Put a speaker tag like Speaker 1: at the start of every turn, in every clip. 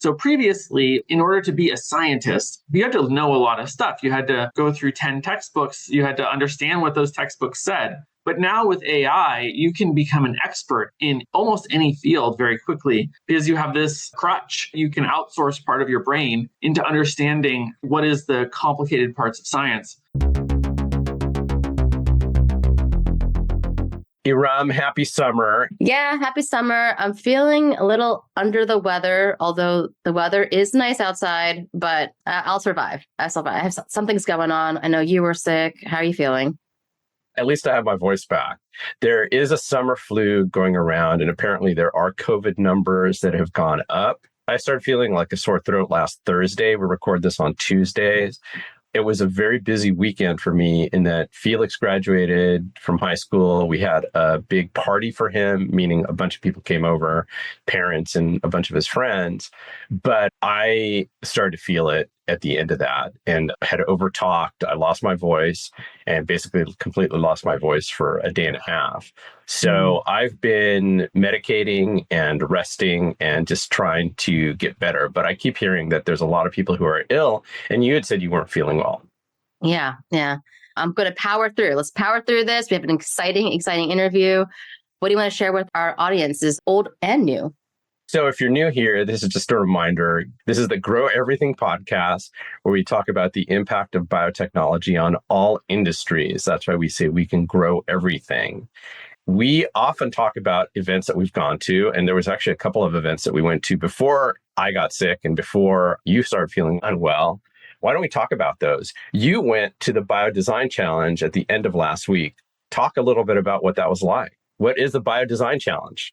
Speaker 1: So previously, in order to be a scientist, you had to know a lot of stuff. You had to go through 10 textbooks. You had to understand what those textbooks said. But now with AI, you can become an expert in almost any field very quickly because you have this crutch. You can outsource part of your brain into understanding what is the complicated parts of science.
Speaker 2: Iram, happy summer.
Speaker 3: Yeah, happy summer. I'm feeling a little under the weather, although the weather is nice outside, but I'll survive. I have something's going on. I know you were sick. How are you feeling?
Speaker 2: At least I have my voice back. There is a summer flu going around, and apparently there are COVID numbers that have gone up. I started feeling like a sore throat last Thursday. We record this on Tuesdays. It was a very busy weekend for me in that Felix graduated from high school. We had a big party for him, meaning a bunch of people came over, parents and a bunch of his friends. But I started to feel it at the end of that and had overtalked. I lost my voice and basically completely lost my voice for a day and a half. So I've been medicating and resting and just trying to get better. But I keep hearing that there's a lot of people who are ill, and you had said you weren't feeling well.
Speaker 3: Yeah. I'm going to power through. Let's power through this. We have an exciting interview. What do you want to share with our audiences, old and new?
Speaker 2: So if you're new here, this is just a reminder. This is the Grow Everything podcast, where we talk about the impact of biotechnology on all industries. That's why we say we can grow everything. We often talk about events that we've gone to, and there was actually a couple of events that we went to before I got sick and before you started feeling unwell. Why don't we talk about those? You went to the Biodesign Challenge at the end of last week. Talk a little bit about what that was like. What is the Biodesign Challenge?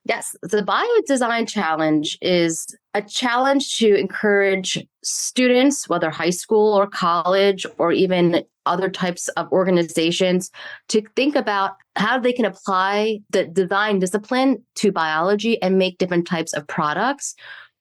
Speaker 3: Yes, the Biodesign Challenge is a challenge to encourage students, whether high school or college or even other types of organizations, to think about how they can apply the design discipline to biology and make different types of products,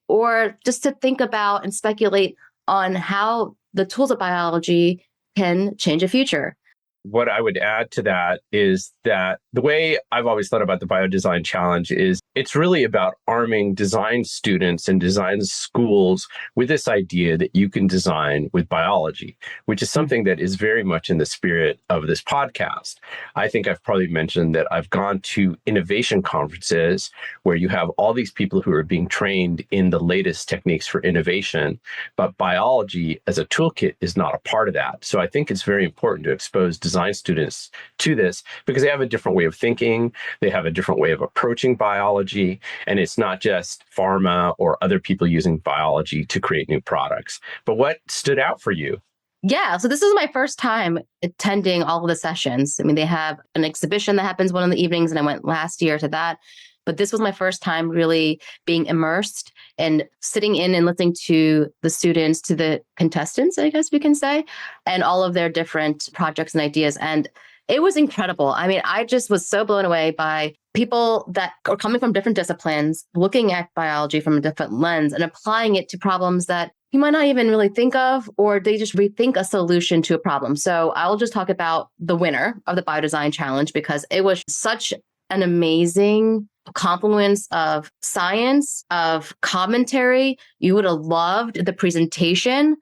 Speaker 3: or just to think about and speculate on how the tools of biology can change the future.
Speaker 2: What I would add to that is that the way I've always thought about the Biodesign Challenge is it's really about arming design students and design schools with this idea that you can design with biology, which is something that is very much in the spirit of this podcast. I think I've probably mentioned that I've gone to innovation conferences where you have all these people who are being trained in the latest techniques for innovation, but biology as a toolkit is not a part of that. So I think it's very important to expose design students to this because they have a different way of thinking, they have a different way of approaching biology, and it's not just pharma or other people using biology to create new products. But what stood out for you?
Speaker 3: Yeah, so this is my first time attending all of the sessions. I mean, they have an exhibition that happens one of the evenings, and I went last year to that. But this was my first time really being immersed and sitting in and listening to the students, to the contestants, I guess we can say, and all of their different projects and ideas. And it was incredible. I mean, I just was so blown away by people that are coming from different disciplines, looking at biology from a different lens and applying it to problems that you might not even really think of, or they just rethink a solution to a problem. So I'll just talk about the winner of the Biodesign Challenge because it was such an amazing confluence of science, of commentary. You would have loved the presentation.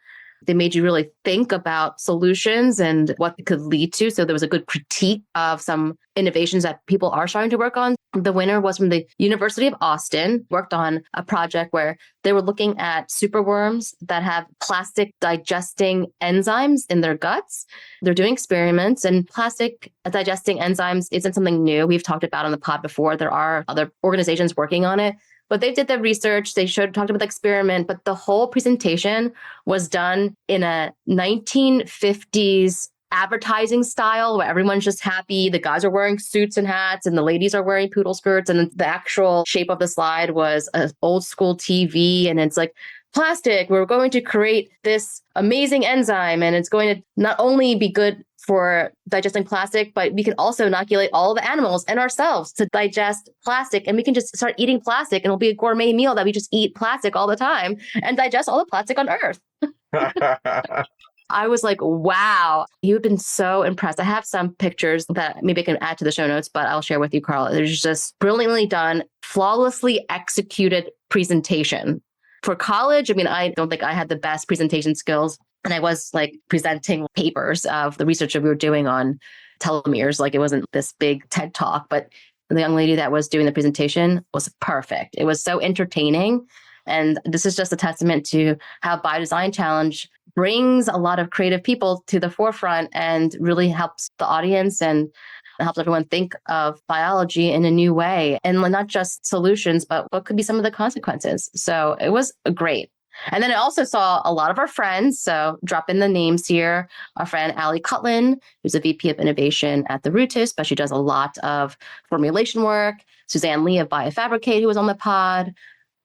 Speaker 3: They made you really think about solutions and what it could lead to. So there was a good critique of some innovations that people are starting to work on. The winner was from the University of Austin, worked on a project where they were looking at superworms that have plastic digesting enzymes in their guts. They're doing experiments, and plastic digesting enzymes isn't something new. We've talked about on the pod before. There are other organizations working on it. But they did the research, they talked about the experiment, but the whole presentation was done in a 1950s advertising style where everyone's just happy. The guys are wearing suits and hats and the ladies are wearing poodle skirts. And the actual shape of the slide was an old school TV. And it's like, plastic, we're going to create this amazing enzyme and it's going to not only be good for digesting plastic, but we can also inoculate all the animals and ourselves to digest plastic. And we can just start eating plastic and it'll be a gourmet meal that we just eat plastic all the time and digest all the plastic on Earth. I was like, wow, you've been so impressed. I have some pictures that maybe I can add to the show notes, but I'll share with you, Carl. There's just brilliantly done, flawlessly executed presentation For college, I mean, I don't think I had the best presentation skills. And I was like presenting papers of the research that we were doing on telomeres. Like it wasn't this big TED talk, but the young lady that was doing the presentation was perfect. It was so entertaining. And this is just a testament to how Biodesign Challenge brings a lot of creative people to the forefront and really helps the audience and helps everyone think of biology in a new way and not just solutions, but what could be some of the consequences. So it was great. And then I also saw a lot of our friends. So drop in the names here. Our friend Allie Cutlin, who's a VP of Innovation at the Rootis, but she does a lot of formulation work. Suzanne Lee of Biofabricate, who was on the pod.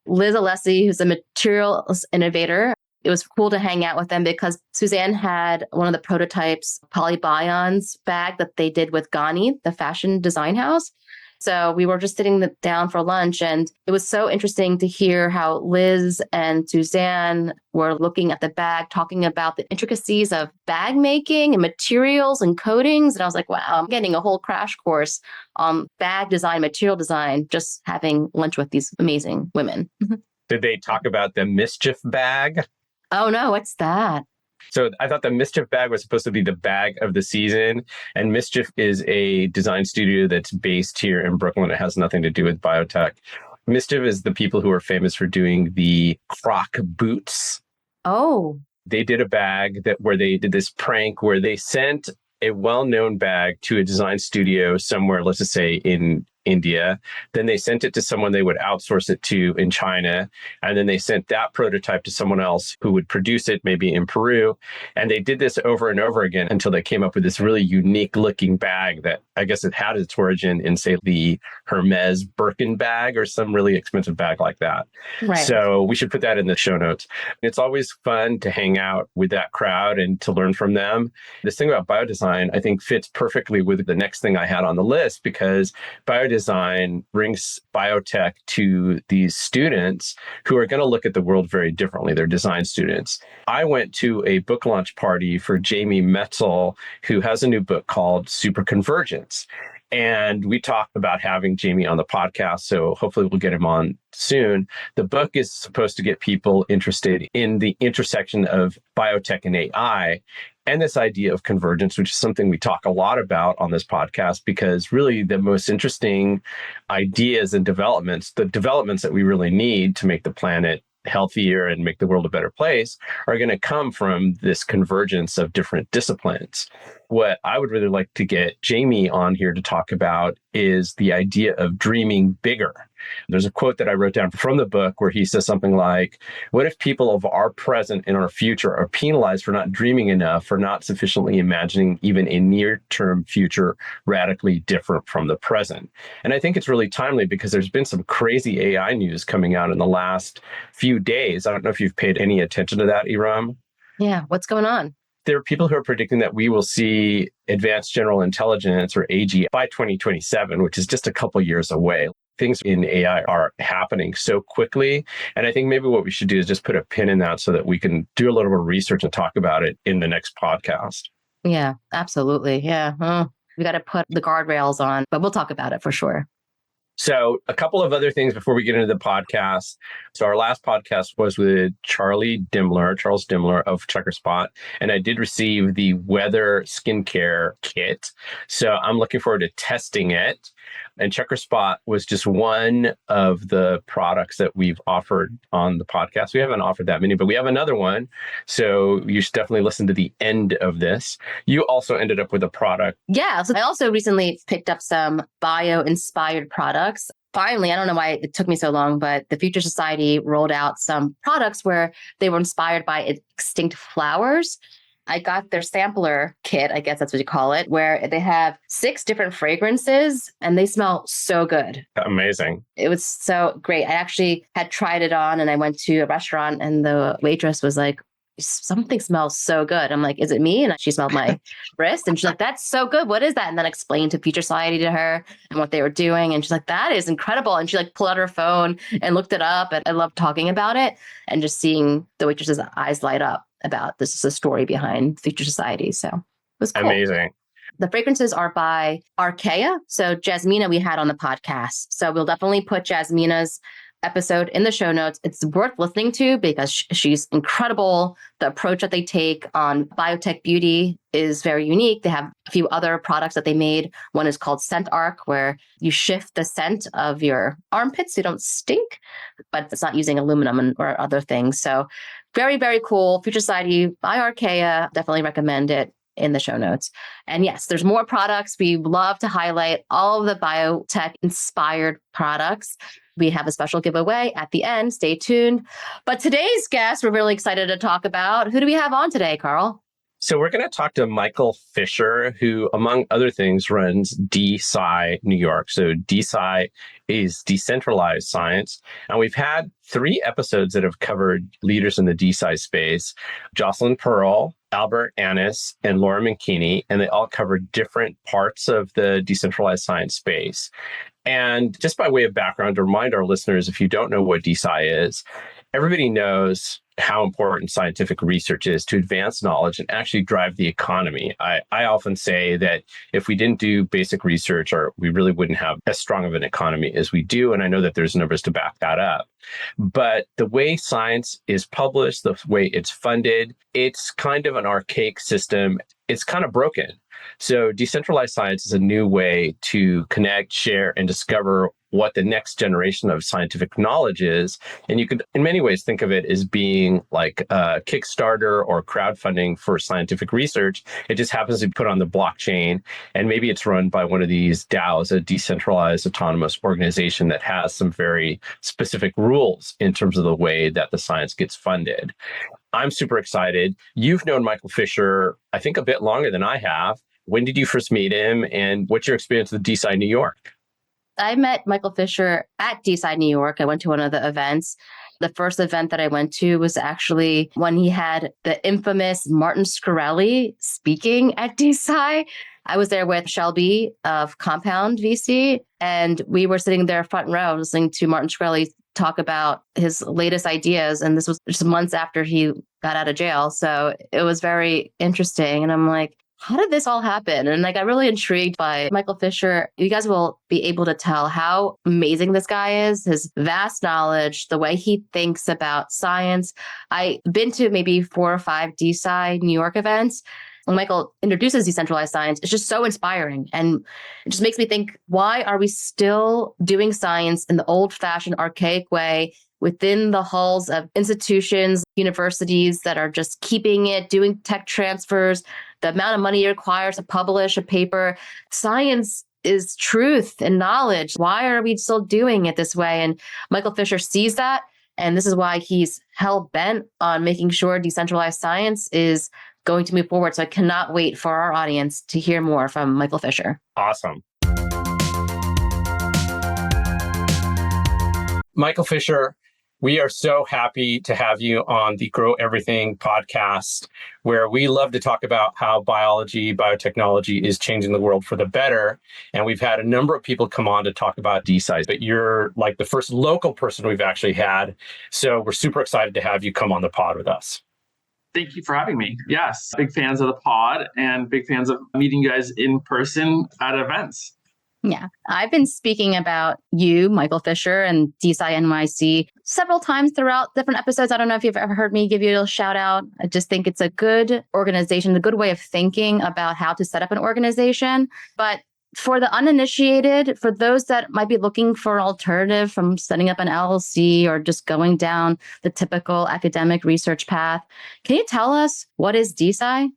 Speaker 3: Liz Alessi, who's a materials innovator. It was cool to hang out with them because Suzanne had one of the prototypes, Polybion's bag that they did with Ghani, the fashion design house. So we were just sitting down for lunch, and it was so interesting to hear how Liz and Suzanne were looking at the bag, talking about the intricacies of bag making and materials and coatings. And I was like, wow, I'm getting a whole crash course on bag design, material design, just having lunch with these amazing women.
Speaker 2: Did they talk about the mischief bag?
Speaker 3: Oh, no, what's that?
Speaker 2: So I thought the Mischief bag was supposed to be the bag of the season. And Mischief is a design studio that's based here in Brooklyn. It has nothing to do with biotech. Mischief is the people who are famous for doing the Croc boots.
Speaker 3: Oh.
Speaker 2: They did a bag where they did this prank where they sent a well-known bag to a design studio somewhere, let's just say in India. Then they sent it to someone they would outsource it to in China. And then they sent that prototype to someone else who would produce it, maybe in Peru. And they did this over and over again until they came up with this really unique looking bag that I guess it had its origin in, say, the Hermes Birkin bag or some really expensive bag like that.
Speaker 3: Right.
Speaker 2: So we should put that in the show notes. It's always fun to hang out with that crowd and to learn from them. This thing about biodesign, I think, fits perfectly with the next thing I had on the list because biodesign brings biotech to these students who are going to look at the world very differently. They're design students. I went to a book launch party for Jamie Metzl, who has a new book called Super Convergence. And we talked about having Jamie on the podcast, so hopefully we'll get him on soon. The book is supposed to get people interested in the intersection of biotech and AI and this idea of convergence, which is something we talk a lot about on this podcast, because really the most interesting ideas and developments, the developments that we really need to make the planet healthier and make the world a better place are going to come from this convergence of different disciplines. What I would really like to get Jamie on here to talk about is the idea of dreaming bigger. There's a quote that I wrote down from the book where he says something like, what if people of our present and our future are penalized for not dreaming enough, for not sufficiently imagining even a near-term future radically different from the present? And I think it's really timely because there's been some crazy AI news coming out in the last few days. I don't know if you've paid any attention to that, Iram.
Speaker 3: Yeah, what's going on?
Speaker 2: There are people who are predicting that we will see advanced general intelligence or AG by 2027, which is just a couple years away. Things in AI are happening so quickly. And I think maybe what we should do is just put a pin in that so that we can do a little bit of research and talk about it in the next podcast.
Speaker 3: Yeah, absolutely. Yeah. We got to put the guardrails on, but we'll talk about it for sure.
Speaker 2: So a couple of other things before we get into the podcast. So our last podcast was with Charles Dimler of CheckerSpot, and I did receive the weather skincare kit. So I'm looking forward to testing it. And CheckerSpot was just one of the products that we've offered on the podcast. We haven't offered that many, but we have another one. So you should definitely listen to the end of this. You also ended up with a product.
Speaker 3: Yeah. So I also recently picked up some bio-inspired products. Finally, I don't know why it took me so long, but the Future Society rolled out some products where they were inspired by extinct flowers. I got their sampler kit, I guess that's what you call it, where they have 6 different fragrances and they smell so good.
Speaker 2: Amazing.
Speaker 3: It was so great. I actually had tried it on and I went to a restaurant and the waitress was like, something smells so good. I'm like, is it me? And she smelled my wrist and she's like, that's so good. What is that? And then I explained to Future Society to her and what they were doing. And she's like, that is incredible. And she like pulled out her phone and looked it up. And I love talking about it and just seeing the waitress's eyes light up about this is a story behind Future Society. So it was cool.
Speaker 2: Amazing.
Speaker 3: The fragrances are by Archaea. So Jasmina we had on the podcast. So we'll definitely put Jasmina's episode in the show notes. It's worth listening to because she's incredible. The approach that they take on biotech beauty is very unique. They have a few other products that they made. One is called Scent Arc, where you shift the scent of your armpits so you don't stink, but it's not using aluminum or other things. So very, very cool. Future Society by Archaea. Definitely recommend it in the show notes. And yes, there's more products. We love to highlight all of the biotech inspired products. We have a special giveaway at the end. Stay tuned. But today's guest, we're really excited to talk about. Who do we have on today, Carl?
Speaker 2: So we're going to talk to Michael Fischer, who, among other things, runs DeSci New York. So DeSci is decentralized science. And we've had 3 episodes that have covered leaders in the DeSci space: Jocelyn Pearl, Albert Annis, and Laura Mankini, and they all covered different parts of the decentralized science space. And just by way of background, to remind our listeners, if you don't know what DeSci is, everybody knows how important scientific research is to advance knowledge and actually drive the economy. I often say that if we didn't do basic research, or we really wouldn't have as strong of an economy as we do. And I know that there's numbers to back that up. But the way science is published, the way it's funded, it's kind of an archaic system. It's kind of broken. So decentralized science is a new way to connect, share, and discover what the next generation of scientific knowledge is. And you could, in many ways, think of it as being like a Kickstarter or crowdfunding for scientific research. It just happens to be put on the blockchain, and maybe it's run by one of these DAOs, a decentralized autonomous organization that has some very specific rules in terms of the way that the science gets funded. I'm super excited. You've known Michael Fischer, I think, a bit longer than I have. When did you first meet him, and what's your experience with DeSci New York?
Speaker 3: I met Michael Fischer at DeSci New York. I went to one of the events. The first event that I went to was actually when he had the infamous Martin Shkreli speaking at DeSci. I was there with Shelby of Compound VC, and we were sitting there front row listening to Martin Shkreli talk about his latest ideas. And this was just months after he got out of jail. So it was very interesting. And I'm like, how did this all happen? And I got really intrigued by Michael Fischer. You guys will be able to tell how amazing this guy is, his vast knowledge, the way he thinks about science. I've been to maybe 4 or 5 DeSci New York events. When Michael introduces decentralized science, it's just so inspiring. And it just makes me think, why are we still doing science in the old-fashioned, archaic way within the halls of institutions, universities that are just keeping it, doing tech transfers, the amount of money it requires to publish a paper? Science is truth and knowledge. Why are we still doing it this way? And Michael Fischer sees that. And this is why he's hell-bent on making sure decentralized science is going to move forward. So I cannot wait for our audience to hear more from Michael Fischer.
Speaker 2: Awesome. Michael Fischer, we are so happy to have you on the Grow Everything podcast, where we love to talk about how biology, biotechnology is changing the world for the better. And we've had a number of people come on to talk about DeSci, but you're like the first local person we've actually had. So we're super excited to have you come on the pod with us.
Speaker 1: Thank you for having me. Yes, big fans of the pod and big fans of meeting you guys in person at events.
Speaker 3: Yeah, I've been speaking about you, Michael Fischer, and DeSci NYC several times throughout different episodes. I don't know if you've ever heard me give you a shout out. I just think it's a good organization, a good way of thinking about how to set up an organization. But for the uninitiated, for those that might be looking for an alternative from setting up an LLC or just going down the typical academic research path, can you tell us what is DeSci?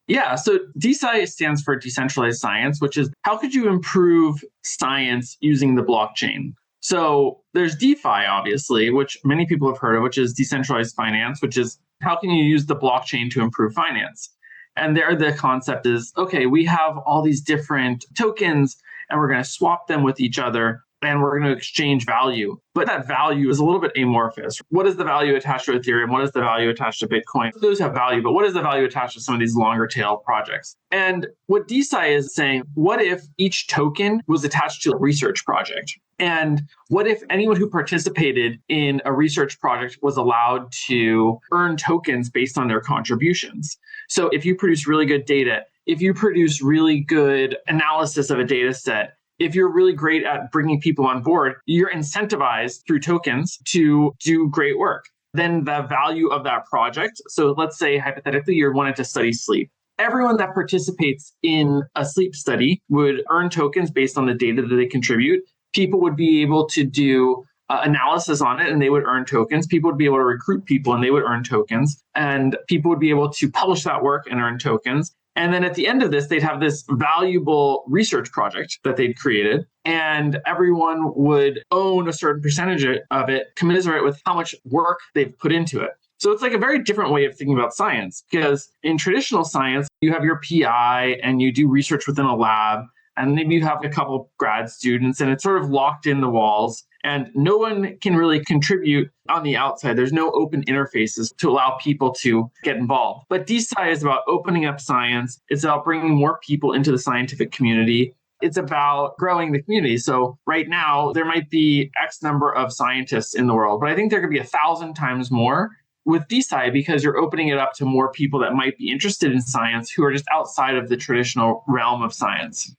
Speaker 1: Yeah, so DeSci stands for decentralized science, which is how could you improve science using the blockchain? So there's DeFi, obviously, which many people have heard of, which is decentralized finance, which is how can you use the blockchain to improve finance? And there the concept is, okay, we have all these different tokens and we're going to swap them with each other and we're going to exchange value. But that value is a little bit amorphous. What is the value attached to Ethereum? What is the value attached to Bitcoin? Those have value, but what is the value attached to some of these longer tail projects? And what DeSci is saying, what if each token was attached to a research project? And what if anyone who participated in a research project was allowed to earn tokens based on their contributions? So if you produce really good data, if you produce really good analysis of a data set, If you're really great at bringing people on board, you're incentivized through tokens to do great work. Then the value of that project. So let's say hypothetically, you're wanting to study sleep. Everyone that participates in a sleep study would earn tokens based on the data that they contribute. People would be able to do analysis on it and they would earn tokens. People would be able to recruit people and they would earn tokens. And people would be able to publish that work and earn tokens. And then at the end of this, they'd have this valuable research project that they'd created, and everyone would own a certain percentage of it, commensurate with how much work they've put into it. So it's like a very different way of thinking about science, because in traditional science, you have your PI and you do research within a lab, and maybe you have a couple grad students, and it's sort of locked in the walls. And no one can really contribute on the outside. There's no open interfaces to allow people to get involved. But DeSci is about opening up science. It's about bringing more people into the scientific community. It's about growing the community. So right now, there might be X number of scientists in the world, but I think there could be 1,000 times more with DeSci, because you're opening it up to more people that might be interested in science who are just outside of the traditional realm of science.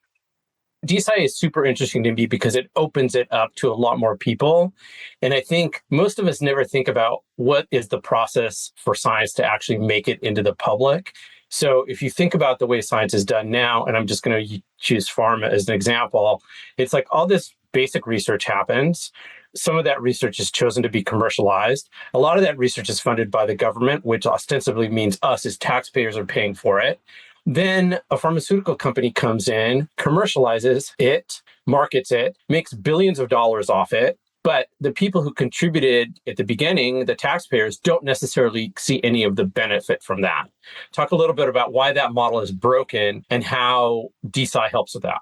Speaker 2: DeSci is super interesting to me because it opens it up to a lot more people. And I think most of us never think about what is the process for science to actually make it into the public. So if you think about the way science is done now, and I'm just going to choose pharma as an example, it's like all this basic research happens. Some of that research is chosen to be commercialized. A lot of that research is funded by the government, which ostensibly means us as taxpayers are paying for it. Then a pharmaceutical company comes in, commercializes it, markets it, makes billions of dollars off it. But the people who contributed at the beginning, the taxpayers, don't necessarily see any of the benefit from that. Talk a little bit about why that model is broken and how DeSci helps with that.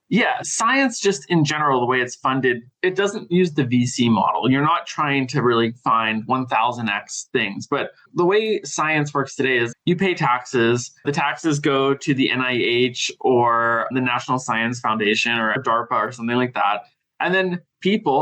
Speaker 1: Yeah, science just in general, the way it's funded, it doesn't use the VC model. You're not trying to really find 1000x things. But the way science works today is you pay taxes. The taxes go to the NIH or the National Science Foundation or DARPA or something like that. And then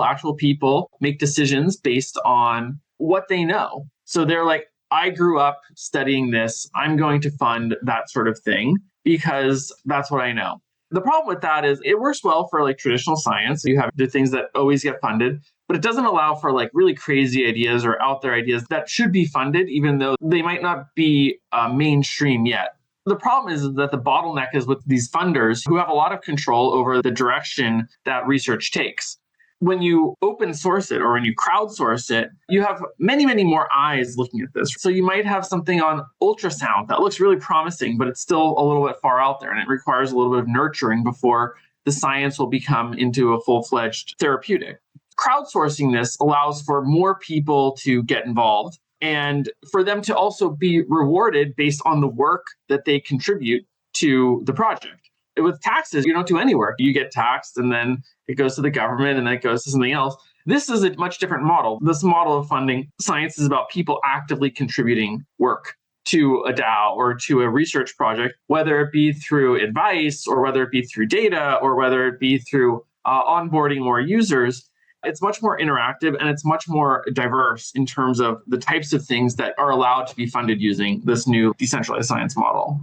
Speaker 1: actual people, make decisions based on what they know. So they're like, I grew up studying this. I'm going to fund that sort of thing because that's what I know. The problem with that is it works well for like traditional science. You have the things that always get funded, but it doesn't allow for like really crazy ideas or out there ideas that should be funded, even though they might not be mainstream yet. The problem is that the bottleneck is with these funders who have a lot of control over the direction that research takes. When you open source it or when you crowdsource it, you have many, many more eyes looking at this. So you might have something on ultrasound that looks really promising, but it's still a little bit far out there and it requires a little bit of nurturing before the science will become into a full-fledged therapeutic. Crowdsourcing this allows for more people to get involved and for them to also be rewarded based on the work that they contribute to the project. With taxes, you don't do any work. You get taxed and then it goes to the government and then it goes to something else. This is a much different model. This model of funding science is about people actively contributing work to a DAO or to a research project, whether it be through advice or whether it be through data or whether it be through onboarding more users. It's much more interactive and it's much more diverse in terms of the types of things that are allowed to be funded using this new decentralized science model.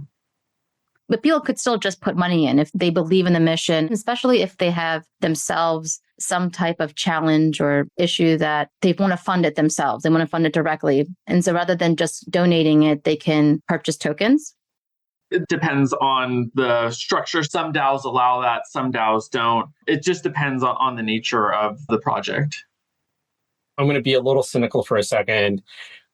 Speaker 3: But people could still just put money in if they believe in the mission, especially if they have themselves some type of challenge or issue that they want to fund it themselves. They want to fund it directly. And so rather than just donating it, they can purchase tokens.
Speaker 1: It depends on the structure. Some DAOs allow that, some DAOs don't. It just depends on the nature of the project.
Speaker 2: I'm going to be a little cynical for a second.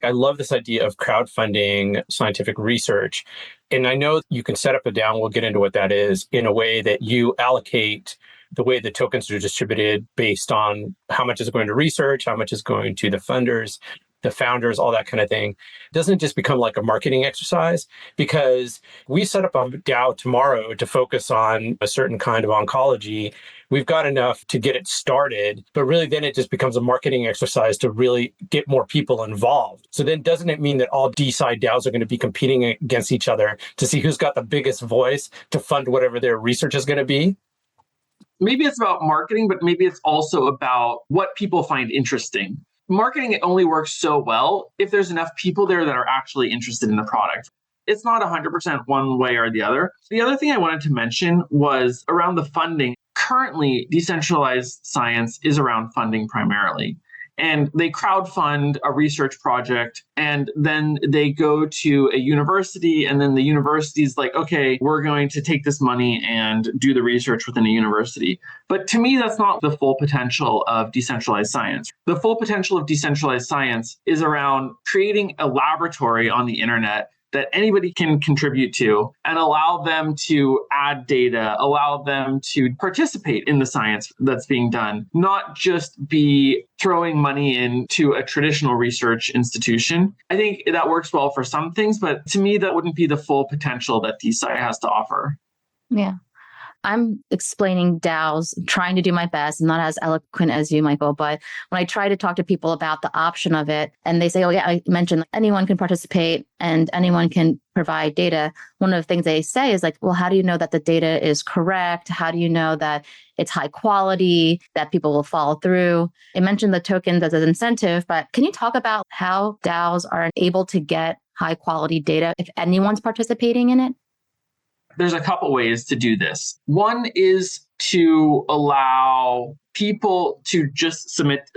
Speaker 2: I love this idea of crowdfunding scientific research. And I know you can set up a DAO, we'll get into what that is, in a way that you allocate the way the tokens are distributed based on how much is going to research, how much is going to the funders, the founders, all that kind of thing. Doesn't it just become like a marketing exercise? Because we set up a DAO tomorrow to focus on a certain kind of oncology. We've got enough to get it started, but really then it just becomes a marketing exercise to really get more people involved. So then doesn't it mean that all DeSci DAOs are going to be competing against each other to see who's got the biggest voice to fund whatever their research is going to be?
Speaker 1: Maybe it's about marketing, but maybe it's also about what people find interesting. Marketing, it only works so well if there's enough people there that are actually interested in the product. It's not 100% one way or the other. The other thing I wanted to mention was around the funding. currently decentralized science is around funding primarily. And they crowdfund a research project, and then they go to a university, and then the university's like, okay, we're going to take this money and do the research within a university. But to me, that's not the full potential of decentralized science. The full potential of decentralized science is around creating a laboratory on the internet that anybody can contribute to and allow them to add data, allow them to participate in the science that's being done, not just be throwing money into a traditional research institution. I think that works well for some things, but to me, that wouldn't be the full potential that DeSci has to offer.
Speaker 3: Yeah. I'm explaining DAOs, trying to do my best. I'm not as eloquent as you, Michael, but when I try to talk to people about the option of it, and they say, oh, yeah, I mentioned anyone can participate and anyone can provide data. One of the things they say is like, well, how do you know that the data is correct? How do you know that it's high quality, that people will follow through? It mentioned the tokens as an incentive, but can you talk about how DAOs are able to get high quality data if anyone's participating in it?
Speaker 1: There's a couple ways to do this. One is to allow people to just submit.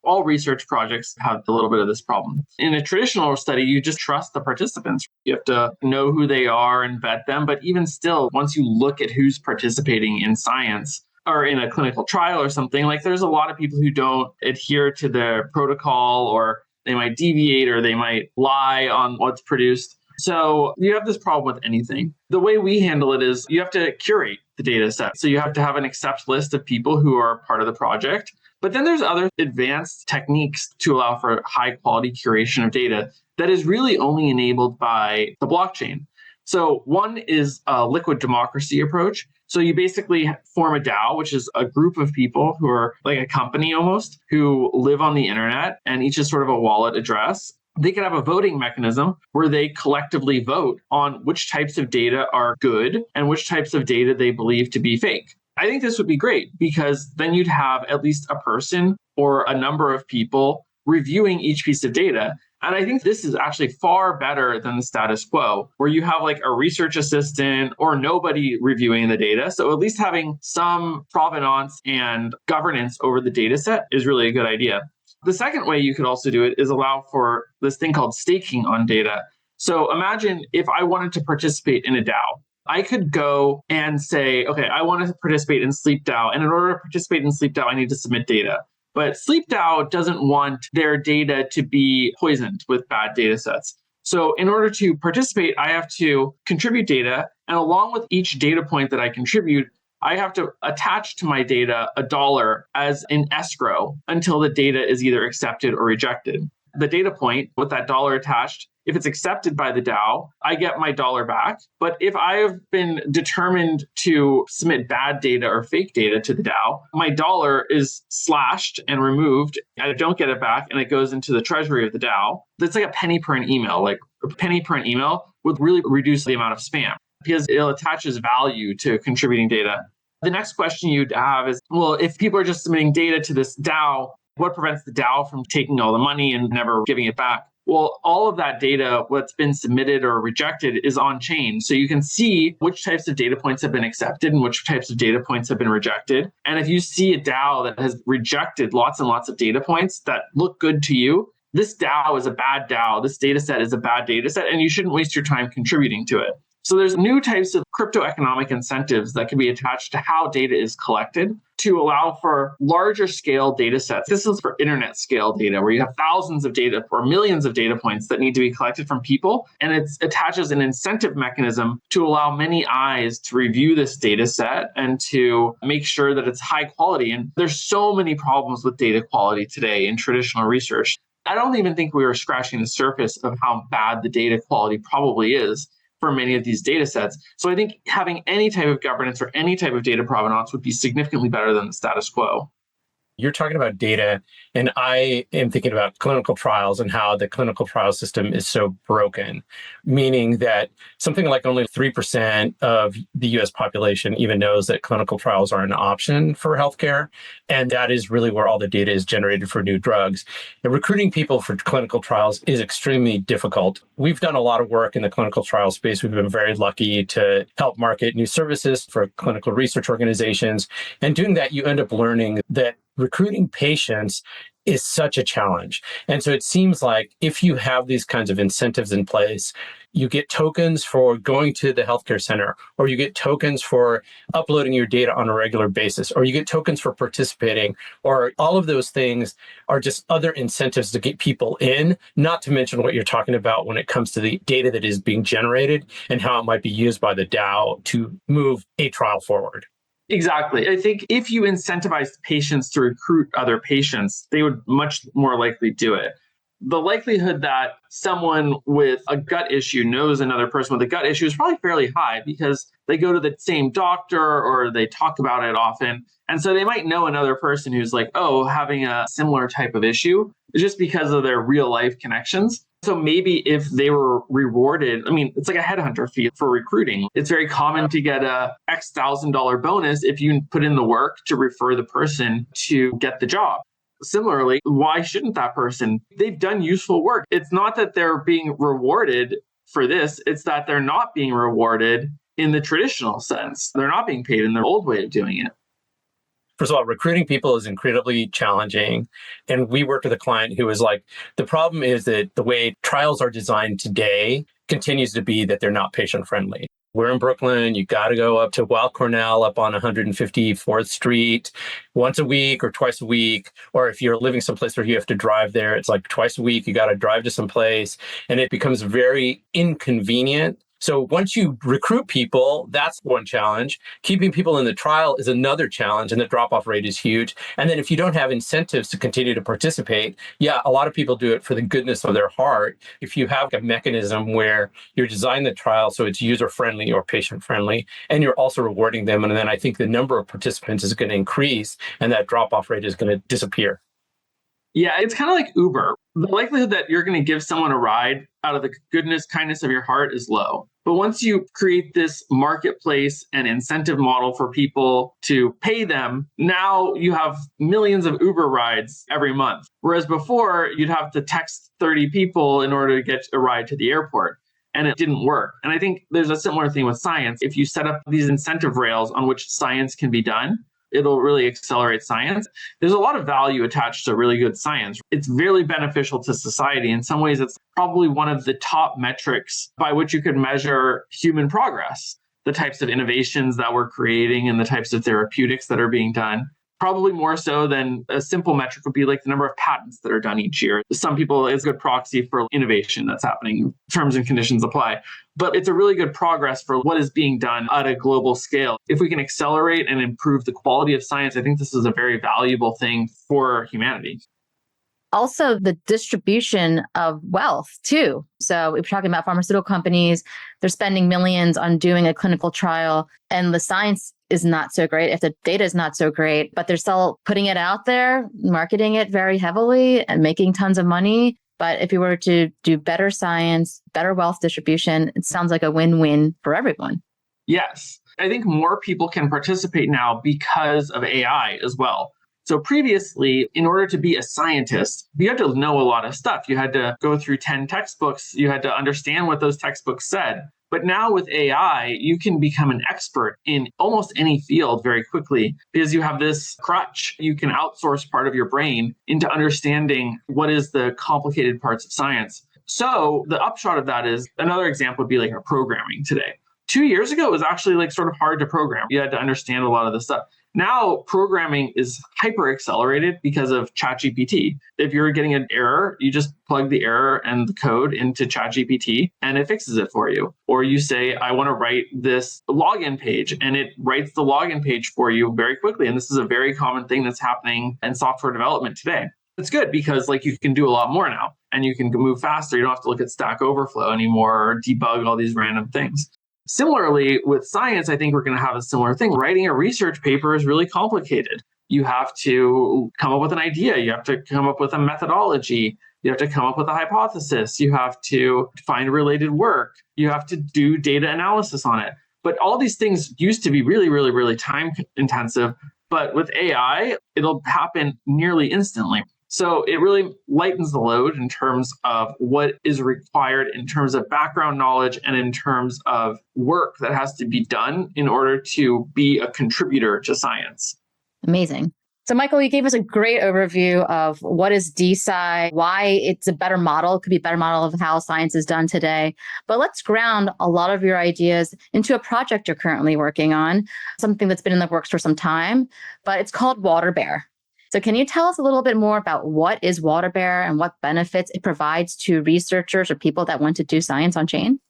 Speaker 1: All research projects have a little bit of this problem. In a traditional study, you just trust the participants. You have to know who they are and vet them. But even still, once you look at who's participating in science or in a clinical trial or something, like there's a lot of people who don't adhere to the protocol, or they might deviate, or they might lie on what's produced. So you have this problem with anything. The way we handle it is you have to curate the data set. So you have to have an accept list of people who are part of the project. But then there's other advanced techniques to allow for high quality curation of data that is really only enabled by the blockchain. So one is a liquid democracy approach. So you basically form a DAO, which is a group of people who are like a company almost, who live on the internet, and each is sort of a wallet address. They could have a voting mechanism where they collectively vote on which types of data are good and which types of data they believe to be fake. I think this would be great because then you'd have at least a person or a number of people reviewing each piece of data. And I think this is actually far better than the status quo, where you have like a research assistant or nobody reviewing the data. So at least having some provenance and governance over the data set is really a good idea. The second way you could also do it is allow for this thing called staking on data. So imagine if I wanted to participate in a DAO, I could go and say, okay, I want to participate in SleepDAO. And in order to participate in SleepDAO, I need to submit data. But SleepDAO doesn't want their data to be poisoned with bad data sets. So in order to participate, I have to contribute data. And along with each data point that I contribute, I have to attach to my data $1 as an escrow until the data is either accepted or rejected. The data point with that $1 attached, if it's accepted by the DAO, I get my $1 back. But if I have been determined to submit bad data or fake data to the DAO, my $1 is slashed and removed. I don't get it back, and it goes into the treasury of the DAO. That's like a penny per an email. Like a penny per an email would really reduce the amount of spam, because it attaches value to contributing data. The next question you'd have is, well, if people are just submitting data to this DAO, what prevents the DAO from taking all the money and never giving it back? Well, all of that data, what's been submitted or rejected, is on chain. So you can see which types of data points have been accepted and which types of data points have been rejected. And if you see a DAO that has rejected lots and lots of data points that look good to you, this DAO is a bad DAO. This data set is a bad data set, and you shouldn't waste your time contributing to it. So there's new types of crypto economic incentives that can be attached to how data is collected to allow for larger scale data sets. This is for internet scale data, where you have thousands of data or millions of data points that need to be collected from people. And it attaches an incentive mechanism to allow many eyes to review this data set and to make sure that it's high quality. And there's so many problems with data quality today in traditional research. I don't even think we are scratching the surface of how bad the data quality probably is for many of these data sets. So I think having any type of governance or any type of data provenance would be significantly better than the status quo.
Speaker 2: You're talking about data, and I am thinking about clinical trials and how the clinical trial system is so broken, meaning that something like only 3% of the US population even knows that clinical trials are an option for healthcare. And that is really where all the data is generated for new drugs. And recruiting people for clinical trials is extremely difficult. We've done a lot of work in the clinical trial space. We've been very lucky to help market new services for clinical research organizations. And doing that, you end up learning that recruiting patients is such a challenge. And so it seems like if you have these kinds of incentives in place, you get tokens for going to the healthcare center, or you get tokens for uploading your data on a regular basis, or you get tokens for participating, or all of those things are just other incentives to get people in, not to mention what you're talking about when it comes to the data that is being generated and how it might be used by the DAO to move a trial forward.
Speaker 1: Exactly. I think if you incentivize patients to recruit other patients, they would much more likely do it. The likelihood that someone with a gut issue knows another person with a gut issue is probably fairly high because they go to the same doctor or they talk about it often. And so they might know another person who's like, oh, having a similar type of issue just because of their real life connections. So maybe if they were rewarded, I mean, it's like a headhunter fee for recruiting. It's very common to get a X $1,000 bonus if you put in the work to refer the person to get the job. Similarly, why shouldn't that person? They've done useful work. It's not that they're being rewarded for this, it's that they're not being rewarded in the traditional sense. They're not being paid in their old way of doing it.
Speaker 2: First of all, recruiting people is incredibly challenging. And we worked with a client who was like, the problem is that the way trials are designed today continues to be that they're not patient friendly. We're in Brooklyn. You got to go up to Weill Cornell up on 154th Street once a week or twice a week. Or if you're living someplace where you have to drive there, it's like twice a week, you got to drive to some place. And it becomes very inconvenient. So once you recruit people, that's one challenge. Keeping people in the trial is another challenge, and the drop-off rate is huge. And then if you don't have incentives to continue to participate, yeah, a lot of people do it for the goodness of their heart. If you have a mechanism where you're designing the trial so it's user-friendly or patient-friendly, and you're also rewarding them, and then I think the number of participants is going to increase, and that drop-off rate is going to disappear.
Speaker 1: Yeah, it's kind of like Uber. The likelihood that you're going to give someone a ride out of the goodness, kindness of your heart is low. But once you create this marketplace and incentive model for people to pay them, now you have millions of Uber rides every month. Whereas before, you'd have to text 30 people in order to get a ride to the airport. And it didn't work. And I think there's a similar thing with science. If you set up these incentive rails on which science can be done, it'll really accelerate science. There's a lot of value attached to really good science. It's really beneficial to society. In some ways, it's probably one of the top metrics by which you could measure human progress, the types of innovations that we're creating and the types of therapeutics that are being done. Probably more so than a simple metric would be like the number of patents that are done each year. Some people, it's a good proxy for innovation that's happening. Terms and conditions apply. But it's a really good progress for what is being done at a global scale. If we can accelerate and improve the quality of science, I think this is a very valuable thing for humanity.
Speaker 3: Also, the distribution of wealth, too. So, if we're talking about pharmaceutical companies, they're spending millions on doing a clinical trial, and the science is not so great, if the data is not so great, but they're still putting it out there, marketing it very heavily and making tons of money. But if you were to do better science, better wealth distribution, it sounds like a win-win for everyone.
Speaker 1: Yes. I think more people can participate now because of AI as well. So previously, in order to be a scientist, you had to know a lot of stuff. You had to go through 10 textbooks. You had to understand what those textbooks said. But now with AI, you can become an expert in almost any field very quickly because you have this crutch. You can outsource part of your brain into understanding what is the complicated parts of science. So the upshot of that is another example would be like programming today. 2 years ago, it was actually like sort of hard to program. You had to understand a lot of this stuff. Now, programming is hyper accelerated because of ChatGPT. If you're getting an error, you just plug the error and the code into ChatGPT and it fixes it for you. Or you say, I want to write this login page, and it writes the login page for you very quickly. And this is a very common thing that's happening in software development today. It's good because like you can do a lot more now and you can move faster. You don't have to look at Stack Overflow anymore or debug all these random things. Similarly, with science, I think we're going to have a similar thing. Writing a research paper is really complicated. You have to come up with an idea. You have to come up with a methodology. You have to come up with a hypothesis. You have to find related work. You have to do data analysis on it. But all these things used to be really, really, really time intensive. But with AI, it'll happen nearly instantly. So it really lightens the load in terms of what is required in terms of background knowledge and in terms of work that has to be done in order to be a contributor to science.
Speaker 3: Amazing. So, Michael, you gave us a great overview of what is DeSci, why it's a better model, it could be a better model of how science is done today. But let's ground a lot of your ideas into a project you're currently working on, something that's been in the works for some time, but it's called WaterBear. So can you tell us a little bit more about what is WaterBear and what benefits it provides to researchers or people that want to do science on chain?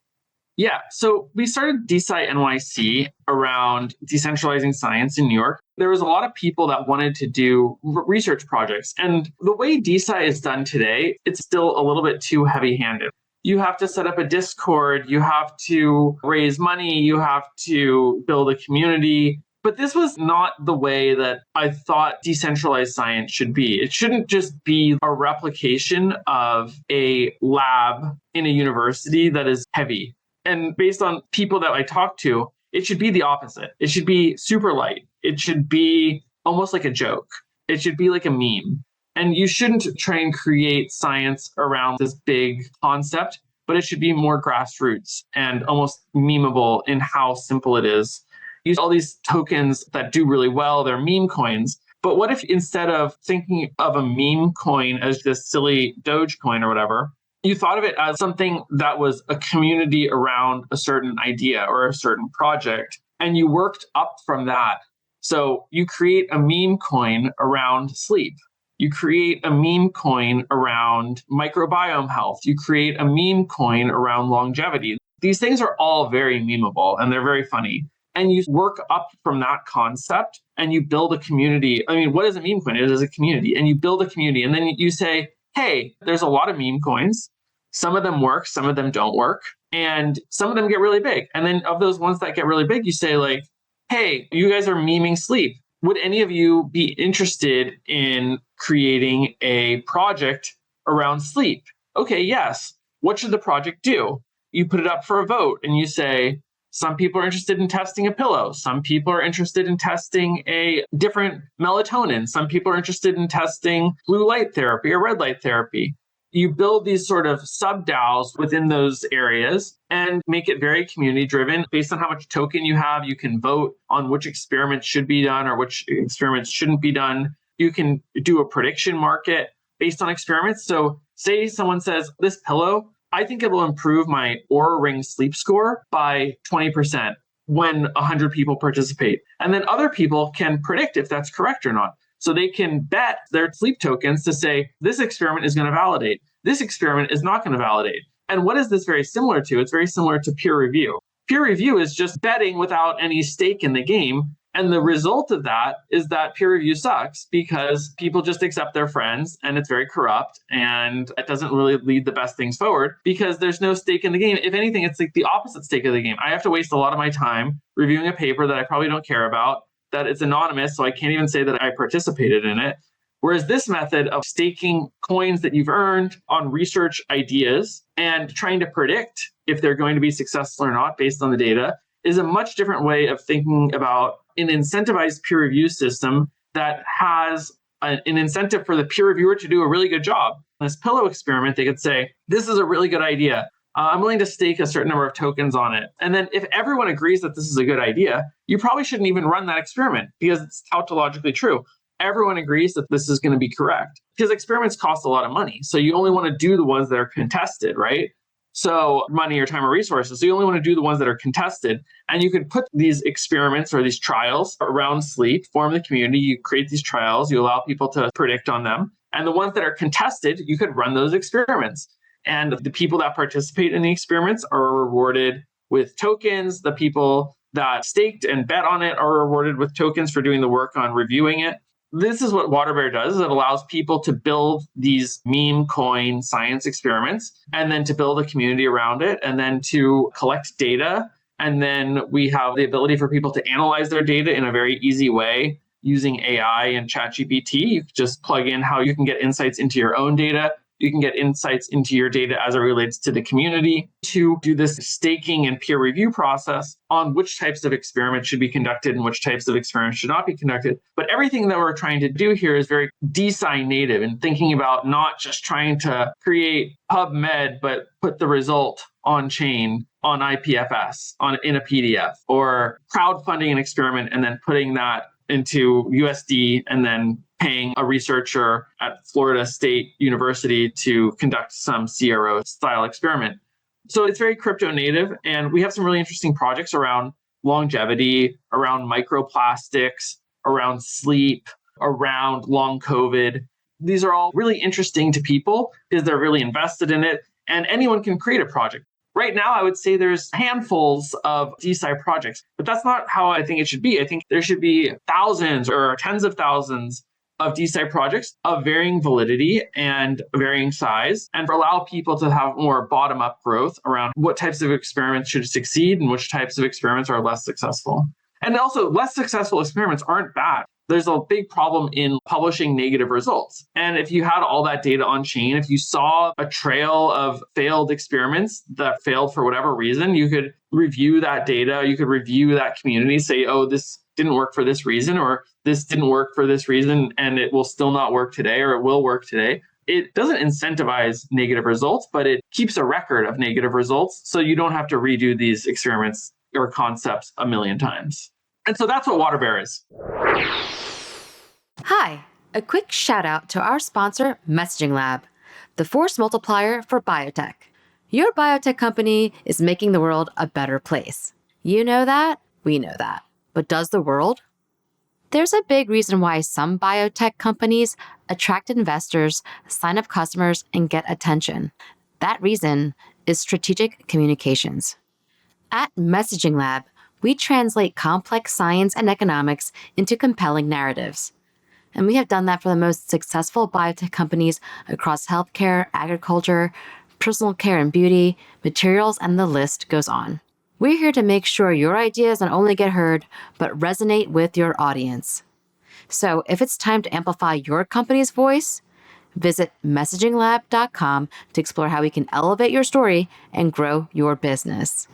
Speaker 1: Yeah, so we started DeSci NYC around decentralizing science in New York. There was a lot of people that wanted to do research projects. And the way DeSci is done today, it's still a little bit too heavy-handed. You have to set up a Discord, you have to raise money, you have to build a community. But this was not the way that I thought decentralized science should be. It shouldn't just be a replication of a lab in a university that is heavy. And based on people that I talk to, it should be the opposite. It should be super light. It should be almost like a joke. It should be like a meme. And you shouldn't try and create science around this big concept, but it should be more grassroots and almost memeable in how simple it is. Use all these tokens that do really well, they're meme coins. But what if instead of thinking of a meme coin as this silly Doge coin or whatever, you thought of it as something that was a community around a certain idea or a certain project, and you worked up from that. So you create a meme coin around sleep. You create a meme coin around microbiome health. You create a meme coin around longevity. These things are all very memeable and they're very funny. And you work up from that concept and you build a community. I mean, what is a meme coin? It is a community. And you build a community. And then you say, hey, there's a lot of meme coins. Some of them work, some of them don't work. And some of them get really big. And then of those ones that get really big, you say like, hey, you guys are meming sleep. Would any of you be interested in creating a project around sleep? Okay, yes. What should the project do? You put it up for a vote and you say, some people are interested in testing a pillow. Some people are interested in testing a different melatonin. Some people are interested in testing blue light therapy or red light therapy. You build these sort of sub-DAOs within those areas and make it very community driven. Based on how much token you have, you can vote on which experiments should be done or which experiments shouldn't be done. You can do a prediction market based on experiments. So say someone says, this pillow, I think it will improve my Oura Ring sleep score by 20% when 100 people participate. And then other people can predict if that's correct or not. So they can bet their sleep tokens to say, this experiment is going to validate. This experiment is not going to validate. And what is this very similar to? It's very similar to peer review. Peer review is just betting without any stake in the game. And the result of that is that peer review sucks because people just accept their friends and it's very corrupt and it doesn't really lead the best things forward because there's no stake in the game. If anything, it's like the opposite stake of the game. I have to waste a lot of my time reviewing a paper that I probably don't care about, that it's anonymous, so I can't even say that I participated in it. Whereas this method of staking coins that you've earned on research ideas and trying to predict if they're going to be successful or not based on the data is a much different way of thinking about an incentivized peer review system that has an incentive for the peer reviewer to do a really good job. In this pillow experiment, they could say, this is a really good idea. I'm willing to stake a certain number of tokens on it. And then if everyone agrees that this is a good idea, you probably shouldn't even run that experiment because it's tautologically true. Everyone agrees that this is going to be correct because experiments cost a lot of money. So you only want to do the ones that are contested, right? So money or time or resources. So you only want to do the ones that are contested. And you could put these experiments or these trials around sleep, form the community, you create these trials, you allow people to predict on them. And the ones that are contested, you could run those experiments. And the people that participate in the experiments are rewarded with tokens. The people that staked and bet on it are rewarded with tokens for doing the work on reviewing it. This is what WaterBear does. It allows people to build these meme coin science experiments and then to build a community around it and then to collect data. And then we have the ability for people to analyze their data in a very easy way using AI and ChatGPT. You could just plug in how you can get insights into your own data. You can get insights into your data as it relates to the community to do this staking and peer review process on which types of experiments should be conducted and which types of experiments should not be conducted. But everything that we're trying to do here is very DeSci native and thinking about not just trying to create PubMed, but put the result on chain on IPFS in a PDF, or crowdfunding an experiment and then putting that into USD and then paying a researcher at Florida State University to conduct some CRO style experiment. So it's very crypto native. And we have some really interesting projects around longevity, around microplastics, around sleep, around long COVID. These are all really interesting to people because they're really invested in it, and anyone can create a project. Right now, I would say there's handfuls of DeSci projects, but that's not how I think it should be. I think there should be thousands or tens of thousands of DeSci projects of varying validity and varying size, and allow people to have more bottom-up growth around what types of experiments should succeed and which types of experiments are less successful. And also, less successful experiments aren't bad. There's a big problem in publishing negative results. And if you had all that data on chain, if you saw a trail of failed experiments that failed for whatever reason, you could review that data, you could review that community, say, oh, this didn't work for this reason, or this didn't work for this reason, and it will still not work today, or it will work today. It doesn't incentivize negative results, but it keeps a record of negative results, so you don't have to redo these experiments or concepts a million times. And so that's what WaterBear is.
Speaker 4: Hi, a quick shout out to our sponsor, Messaging Lab, the force multiplier for biotech. Your biotech company is making the world a better place. You know that, we know that. But does the world? There's a big reason why some biotech companies attract investors, sign up customers, and get attention. That reason is strategic communications. At Messaging Lab, we translate complex science and economics into compelling narratives. And we have done that for the most successful biotech companies across healthcare, agriculture, personal care and beauty, materials, and the list goes on. We're here to make sure your ideas not only get heard, but resonate with your audience. So if it's time to amplify your company's voice, visit messaginglab.com to explore how we can elevate your story and grow your business.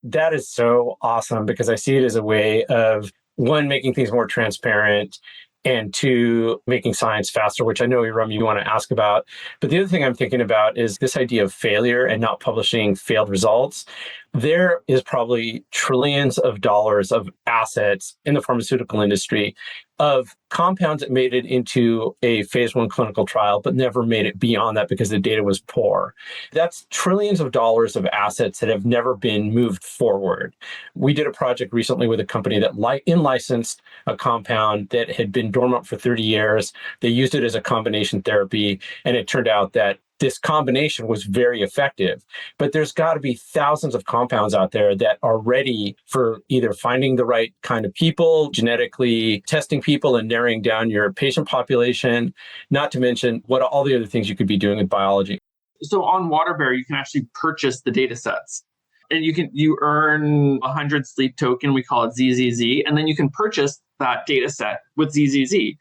Speaker 2: That is so awesome because I see it as a way of, one, making things more transparent, and two, making science faster, which I know, Iram, you want to ask about. But the other thing I'm thinking about is this idea of failure and not publishing failed results. There is probably trillions of dollars of assets in the pharmaceutical industry of compounds that made it into a phase 1 clinical trial, but never made it beyond that because the data was poor. That's trillions of dollars of assets that have never been moved forward. We did a project recently with a company that in-licensed a compound that had been dormant for 30 years. They used it as a combination therapy, and it turned out that this combination was very effective. But there's got to be thousands of compounds out there that are ready for either finding the right kind of people, genetically testing people and narrowing down your patient population, not to mention what all the other things you could be doing with biology.
Speaker 1: So on WaterBear, you can actually purchase the data sets. And you earn 100 sleep token, we call it ZZZ, and then you can purchase that data set with ZZZ.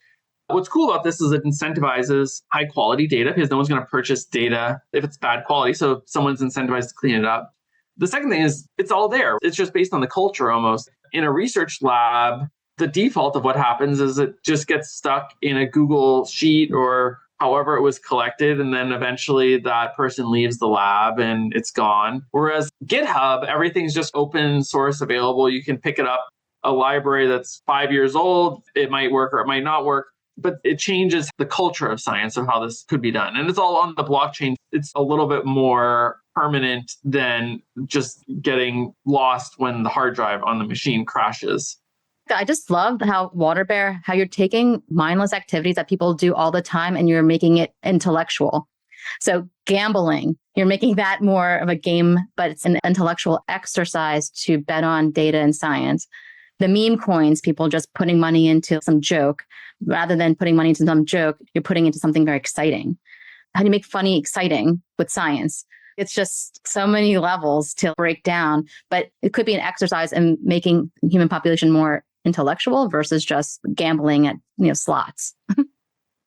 Speaker 1: What's cool about this is it incentivizes high quality data because no one's going to purchase data if it's bad quality. So someone's incentivized to clean it up. The second thing is it's all there. It's just based on the culture almost. In a research lab, the default of what happens is it just gets stuck in a Google sheet or however it was collected. And then eventually that person leaves the lab and it's gone. Whereas GitHub, everything's just open source available. You can pick it up. A library that's 5 years old, it might work or it might not work. But it changes the culture of science of how this could be done. And it's all on the blockchain. It's a little bit more permanent than just getting lost when the hard drive on the machine crashes.
Speaker 3: I just love how WaterBear, how you're taking mindless activities that people do all the time and you're making it intellectual. So gambling, you're making that more of a game, but it's an intellectual exercise to bet on data and science. The meme coins, people just putting money into some joke. Rather than putting money into some joke, you're putting into something very exciting. How do you make funny exciting with science? It's just so many levels to break down, but it could be an exercise in making human population more intellectual versus just gambling at, slots.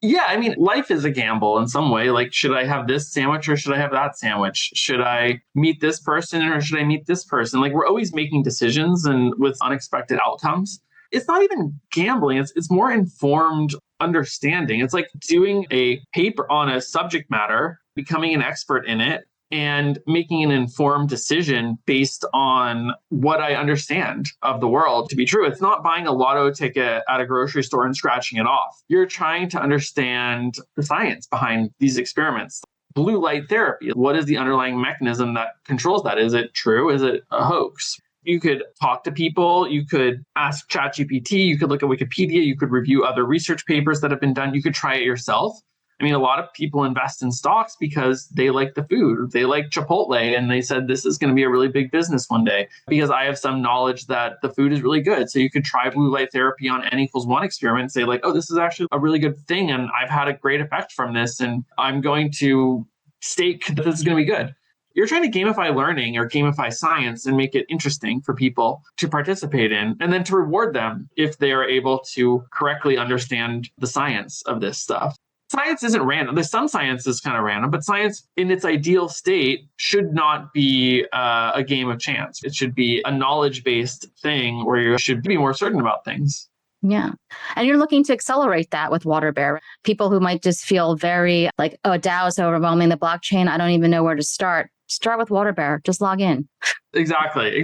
Speaker 1: Yeah, I mean, life is a gamble in some way. Like, should I have this sandwich or should I have that sandwich? Should I meet this person or should I meet this person? Like, we're always making decisions and with unexpected outcomes. It's not even gambling. It's more informed understanding. It's like doing a paper on a subject matter, becoming an expert in it, and making an informed decision based on what I understand of the world to be true. It's not buying a lotto ticket at a grocery store and scratching it off. You're trying to understand the science behind these experiments. Blue light therapy, what is the underlying mechanism that controls that? Is it true? Is it a hoax? You could talk to people, you could ask ChatGPT, you could look at Wikipedia, you could review other research papers that have been done, you could try it yourself. I mean, a lot of people invest in stocks because they like the food. They like Chipotle, and they said this is going to be a really big business one day because I have some knowledge that the food is really good. So you could try blue light therapy on N=1 experiment and say like, oh, this is actually a really good thing, and I've had a great effect from this, and I'm going to stake that this is going to be good. You're trying to gamify learning or gamify science and make it interesting for people to participate in, and then to reward them if they are able to correctly understand the science of this stuff. Science isn't random. There's some science is kind of random, but science in its ideal state should not be a game of chance. It should be a knowledge-based thing where you should be more certain about things.
Speaker 3: Yeah. And you're looking to accelerate that with WaterBear. People who might just feel very like, oh, DAO is so overwhelming, the blockchain, I don't even know where to start. Start with WaterBear. Just log in.
Speaker 1: Exactly.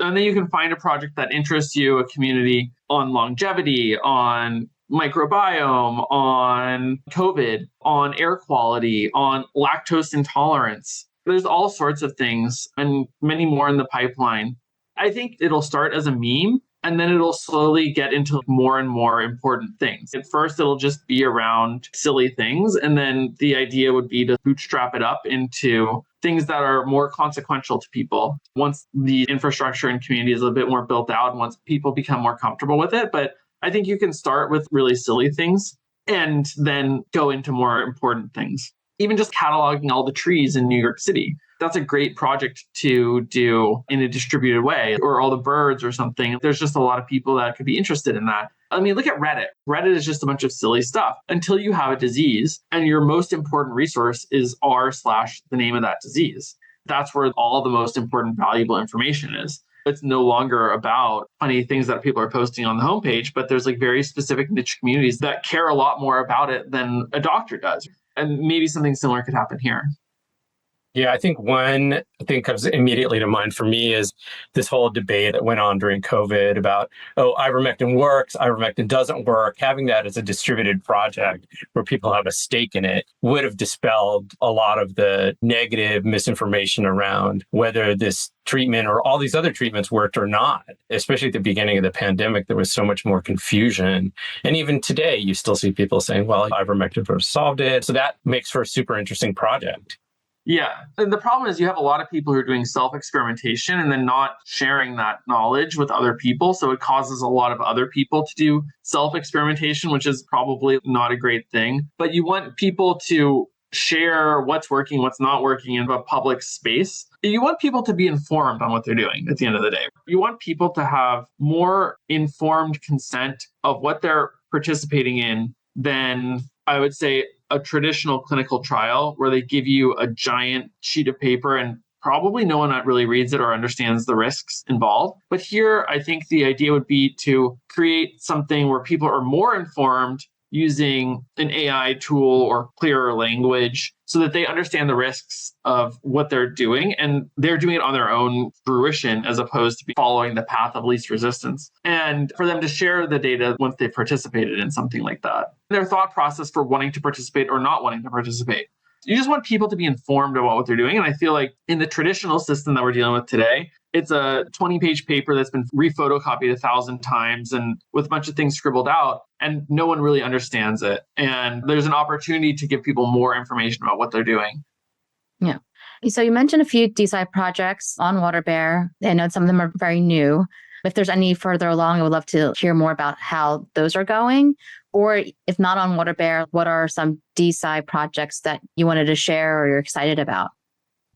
Speaker 1: And then you can find a project that interests you, a community on longevity, on microbiome, on COVID, on air quality, on lactose intolerance. There's all sorts of things and many more in the pipeline. I think it'll start as a meme and then it'll slowly get into more and more important things. At first, it'll just be around silly things. And then the idea would be to bootstrap it up into things that are more consequential to people once the infrastructure and community is a bit more built out and once people become more comfortable with it. But I think you can start with really silly things and then go into more important things. Even just cataloging all the trees in New York City. That's a great project to do in a distributed way, or all the birds or something. There's just a lot of people that could be interested in that. I mean, look at Reddit. Reddit is just a bunch of silly stuff until you have a disease and your most important resource is r/the name of that disease. That's where all the most important valuable information is. It's no longer about funny things that people are posting on the homepage, but there's like very specific niche communities that care a lot more about it than a doctor does. And maybe something similar could happen here.
Speaker 2: Yeah, I think one thing comes immediately to mind for me is this whole debate that went on during COVID about, oh, ivermectin works, ivermectin doesn't work. Having that as a distributed project where people have a stake in it would have dispelled a lot of the negative misinformation around whether this treatment or all these other treatments worked or not. Especially at the beginning of the pandemic, there was so much more confusion. And even today, you still see people saying, well, ivermectin would have solved it. So that makes for a super interesting project.
Speaker 1: Yeah. And the problem is you have a lot of people who are doing self-experimentation and then not sharing that knowledge with other people. So it causes a lot of other people to do self-experimentation, which is probably not a great thing. But you want people to share what's working, what's not working in a public space. You want people to be informed on what they're doing at the end of the day. You want people to have more informed consent of what they're participating in than, I would say, a traditional clinical trial where they give you a giant sheet of paper and probably no one really reads it or understands the risks involved. But here, I think the idea would be to create something where people are more informed using an AI tool or clearer language so that they understand the risks of what they're doing and they're doing it on their own fruition as opposed to following the path of least resistance. And for them to share the data once they've participated in something like that. Their thought process for wanting to participate or not wanting to participate. You just want people to be informed about what they're doing. And I feel like in the traditional system that we're dealing with today, it's a 20-page paper that's been rephotocopied 1,000 times and with a bunch of things scribbled out, and no one really understands it. And there's an opportunity to give people more information about what they're doing.
Speaker 3: Yeah. So you mentioned a few DeSci projects on WaterBear. I know some of them are very new. If there's any further along, I would love to hear more about how those are going. Or if not on WaterBear, what are some DeSci projects that you wanted to share or you're excited about?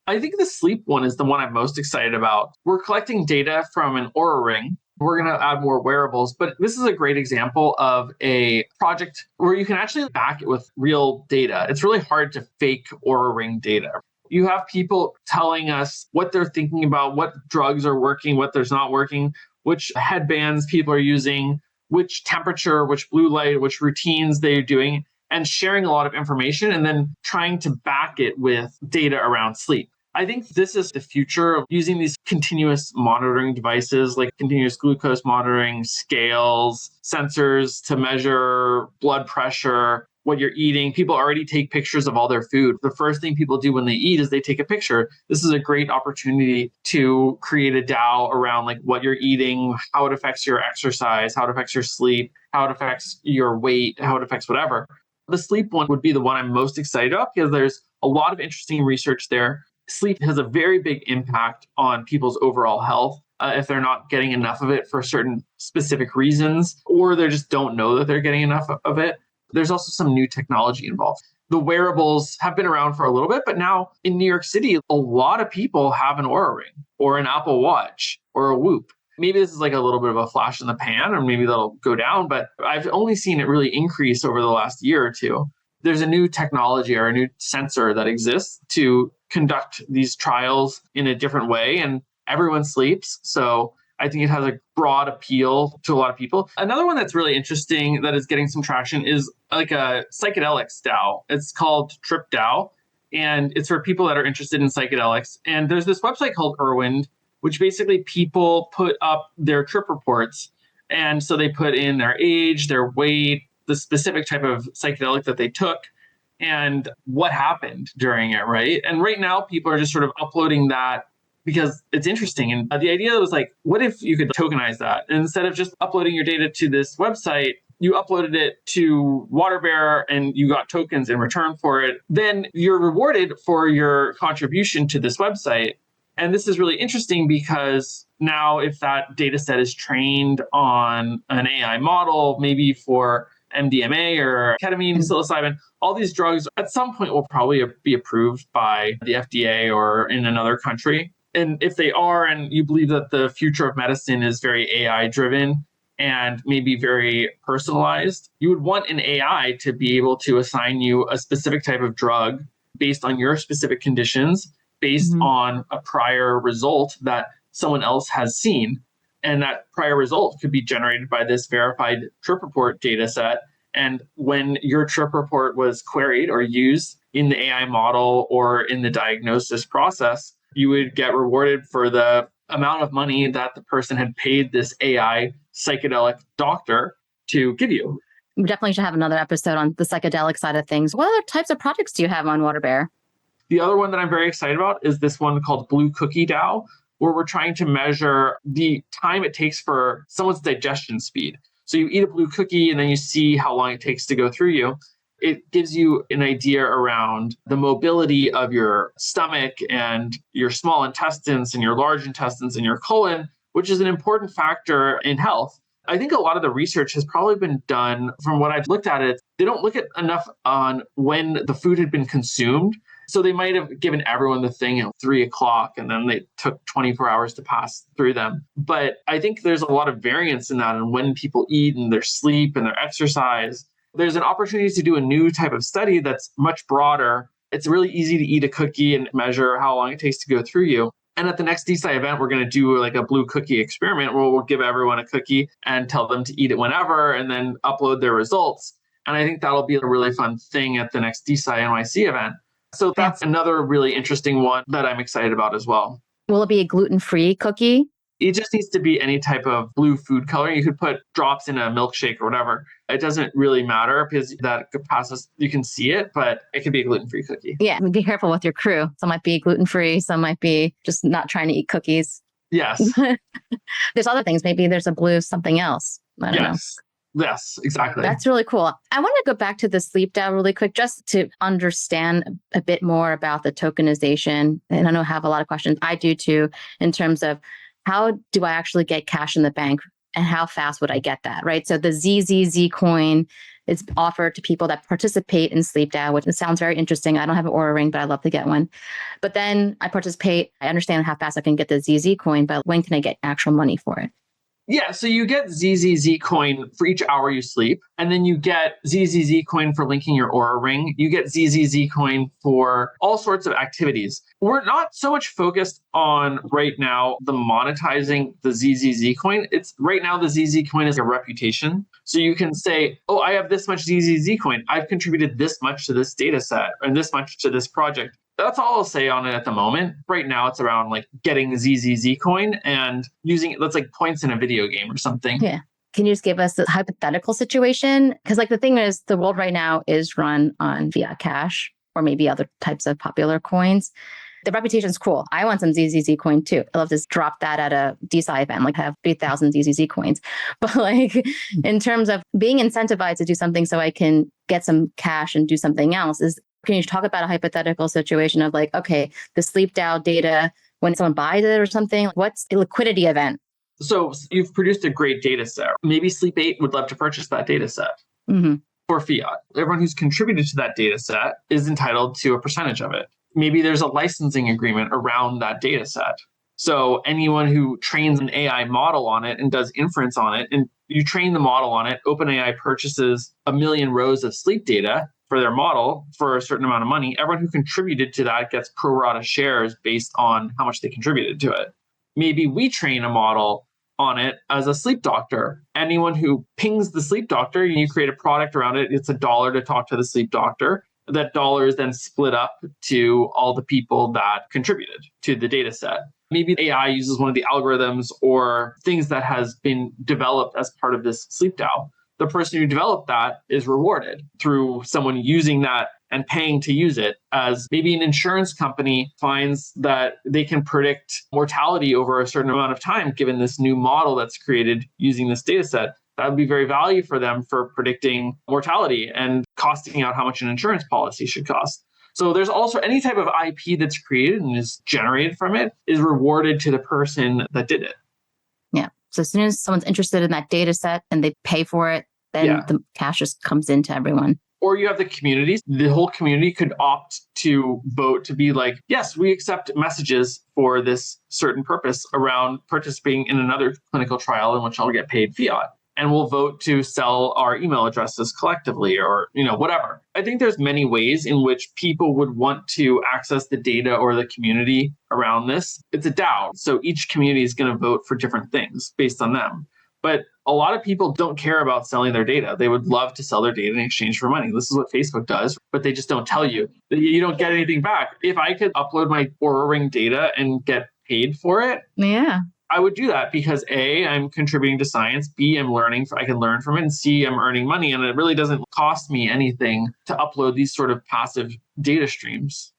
Speaker 1: I think the sleep one is the one I'm most excited about. We're collecting data from an Oura ring, We're going to add more wearables, but this is a great example of a project where you can actually back it with real data. It's really hard to fake Oura Ring data. You have people telling us what they're thinking about, what drugs are working, what there's not working, which headbands people are using, which temperature, which blue light, which routines they're doing, and sharing a lot of information and then trying to back it with data around sleep. I think this is the future of using these continuous monitoring devices like continuous glucose monitoring, scales, sensors to measure blood pressure, what you're eating. People already take pictures of all their food. The first thing people do when they eat is they take a picture. This is a great opportunity to create a DAO around like what you're eating, how it affects your exercise, how it affects your sleep, how it affects your weight, how it affects whatever. The sleep one would be the one I'm most excited about because there's a lot of interesting research there. Sleep has a very big impact on people's overall health if they're not getting enough of it for certain specific reasons, or they just don't know that they're getting enough of it. There's also some new technology involved. The wearables have been around for a little bit, but now in New York City, a lot of people have an Oura Ring or an Apple Watch or a Whoop. Maybe this is like a little bit of a flash in the pan, or maybe that'll go down, but I've only seen it really increase over the last year or two. There's a new technology or a new sensor that exists to conduct these trials in a different way, and everyone sleeps. So I think it has a broad appeal to a lot of people. Another one that's really interesting that is getting some traction is like a psychedelicsDAO. It's called TripDAO, and it's for people that are interested in psychedelics. And there's this website called Irwind, which basically people put up their trip reports. And so they put in their age, their weight, the specific type of psychedelic that they took, and what happened during it, right? And right now, people are just sort of uploading that because it's interesting. And the idea was like, what if you could tokenize that? And instead of just uploading your data to this website, you uploaded it to WaterBear and you got tokens in return for it. Then you're rewarded for your contribution to this website. And this is really interesting because now if that data set is trained on an AI model, maybe for MDMA or ketamine, psilocybin, all these drugs at some point will probably be approved by the FDA or in another country. And if they are, and you believe that the future of medicine is very AI driven and maybe very personalized, you would want an AI to be able to assign you a specific type of drug based on your specific conditions, based on a prior result that someone else has seen. And that prior result could be generated by this verified trip report data set. And when your trip report was queried or used in the AI model or in the diagnosis process, you would get rewarded for the amount of money that the person had paid this AI psychedelic doctor to give you.
Speaker 3: We definitely should have another episode on the psychedelic side of things. What other types of projects do you have on WaterBear?
Speaker 1: The other one that I'm very excited about is this one called Blue Cookie DAO, where we're trying to measure the time it takes for someone's digestion speed. So you eat a blue cookie and then you see how long it takes to go through you. It gives you an idea around the mobility of your stomach and your small intestines and your large intestines and your colon, which is an important factor in health. I think a lot of the research has probably been done from what I've looked at it. They don't look at enough on when the food had been consumed. So they might have given everyone the thing at 3:00 and then they took 24 hours to pass through them. But I think there's a lot of variance in that and when people eat and their sleep and their exercise. There's an opportunity to do a new type of study that's much broader. It's really easy to eat a cookie and measure how long it takes to go through you. And at the next DeSci event, we're going to do like a blue cookie experiment where we'll give everyone a cookie and tell them to eat it whenever and then upload their results. And I think that'll be a really fun thing at the next DeSci NYC event. So that's another really interesting one that I'm excited about as well.
Speaker 3: Will it be a gluten-free cookie?
Speaker 1: It just needs to be any type of blue food coloring. You could put drops in a milkshake or whatever. It doesn't really matter because that passes, you can see it, but it could be a gluten-free cookie.
Speaker 3: Yeah, be careful with your crew. Some might be gluten-free, some might be just not trying to eat cookies.
Speaker 1: Yes.
Speaker 3: There's other things. Maybe there's a blue something else. I don't know.
Speaker 1: Yes, exactly.
Speaker 3: That's really cool. I want to go back to the SleepDAO really quick, just to understand a bit more about the tokenization. And I know I have a lot of questions. I do too, in terms of how do I actually get cash in the bank and how fast would I get that, right? So the ZZZ coin is offered to people that participate in SleepDAO, which sounds very interesting. I don't have an Oura Ring, but I'd love to get one. But then I participate. I understand how fast I can get the ZZ coin, but when can I get actual money for it?
Speaker 1: Yeah, so you get ZZZ coin for each hour you sleep, and then you get ZZZ coin for linking your Aura ring. You get ZZZ coin for all sorts of activities. We're not so much focused on right now the monetizing the ZZZ coin. It's right now the ZZ coin is a reputation. So you can say, oh, I have this much ZZZ coin. I've contributed this much to this data set and this much to this project. That's all I'll say on it at the moment. Right now, it's around like getting ZZZ coin and using it. That's like points in a video game or something.
Speaker 3: Yeah. Can you just give us a hypothetical situation? Because like the thing is, the world right now is run on fiat cash or maybe other types of popular coins. The reputation is cool. I want some ZZZ coin too. I love to drop that at a DeSci event, like have 3,000 ZZZ coins. But like in terms of being incentivized to do something so I can get some cash and do something else, can you talk about a hypothetical situation of like, okay, the SleepDAO data, when someone buys it or something, what's a liquidity event?
Speaker 1: So you've produced a great data set. Maybe Sleep8 would love to purchase that data set for fiat. Everyone who's contributed to that data set is entitled to a percentage of it. Maybe there's a licensing agreement around that data set. So anyone who trains an AI model on it and does inference on it, and you train the model on it, OpenAI purchases 1 million rows of sleep data for their model for a certain amount of money. Everyone who contributed to that gets pro rata shares based on how much they contributed to it. Maybe we train a model on it as a sleep doctor. Anyone who pings the sleep doctor, you create a product around it, it's $1 to talk to the sleep doctor. That dollar is then split up to all the people that contributed to the data set. Maybe AI uses one of the algorithms or things that has been developed as part of this SleepDAO. The person who developed that is rewarded through someone using that and paying to use it, as maybe an insurance company finds that they can predict mortality over a certain amount of time, given this new model that's created using this data set. That would be very valuable for them for predicting mortality and costing out how much an insurance policy should cost. So there's also any type of IP that's created and is generated from it is rewarded to the person that did it.
Speaker 3: Yeah. So as soon as someone's interested in that data set and they pay for it, then the cash just comes into everyone.
Speaker 1: Or you have the communities. The whole community could opt to vote to be like, yes, we accept messages for this certain purpose around participating in another clinical trial in which I'll get paid fiat. And we'll vote to sell our email addresses collectively or, whatever. I think there's many ways in which people would want to access the data or the community around this. It's a DAO. So each community is going to vote for different things based on them. But a lot of people don't care about selling their data. They would love to sell their data in exchange for money. This is what Facebook does, but they just don't tell you. You don't get anything back. If I could upload my Aura Ring data and get paid for it, I would do that because A, I'm contributing to science, B, I'm learning, I can learn from it, and C, I'm earning money. And it really doesn't cost me anything to upload these sort of passive data streams.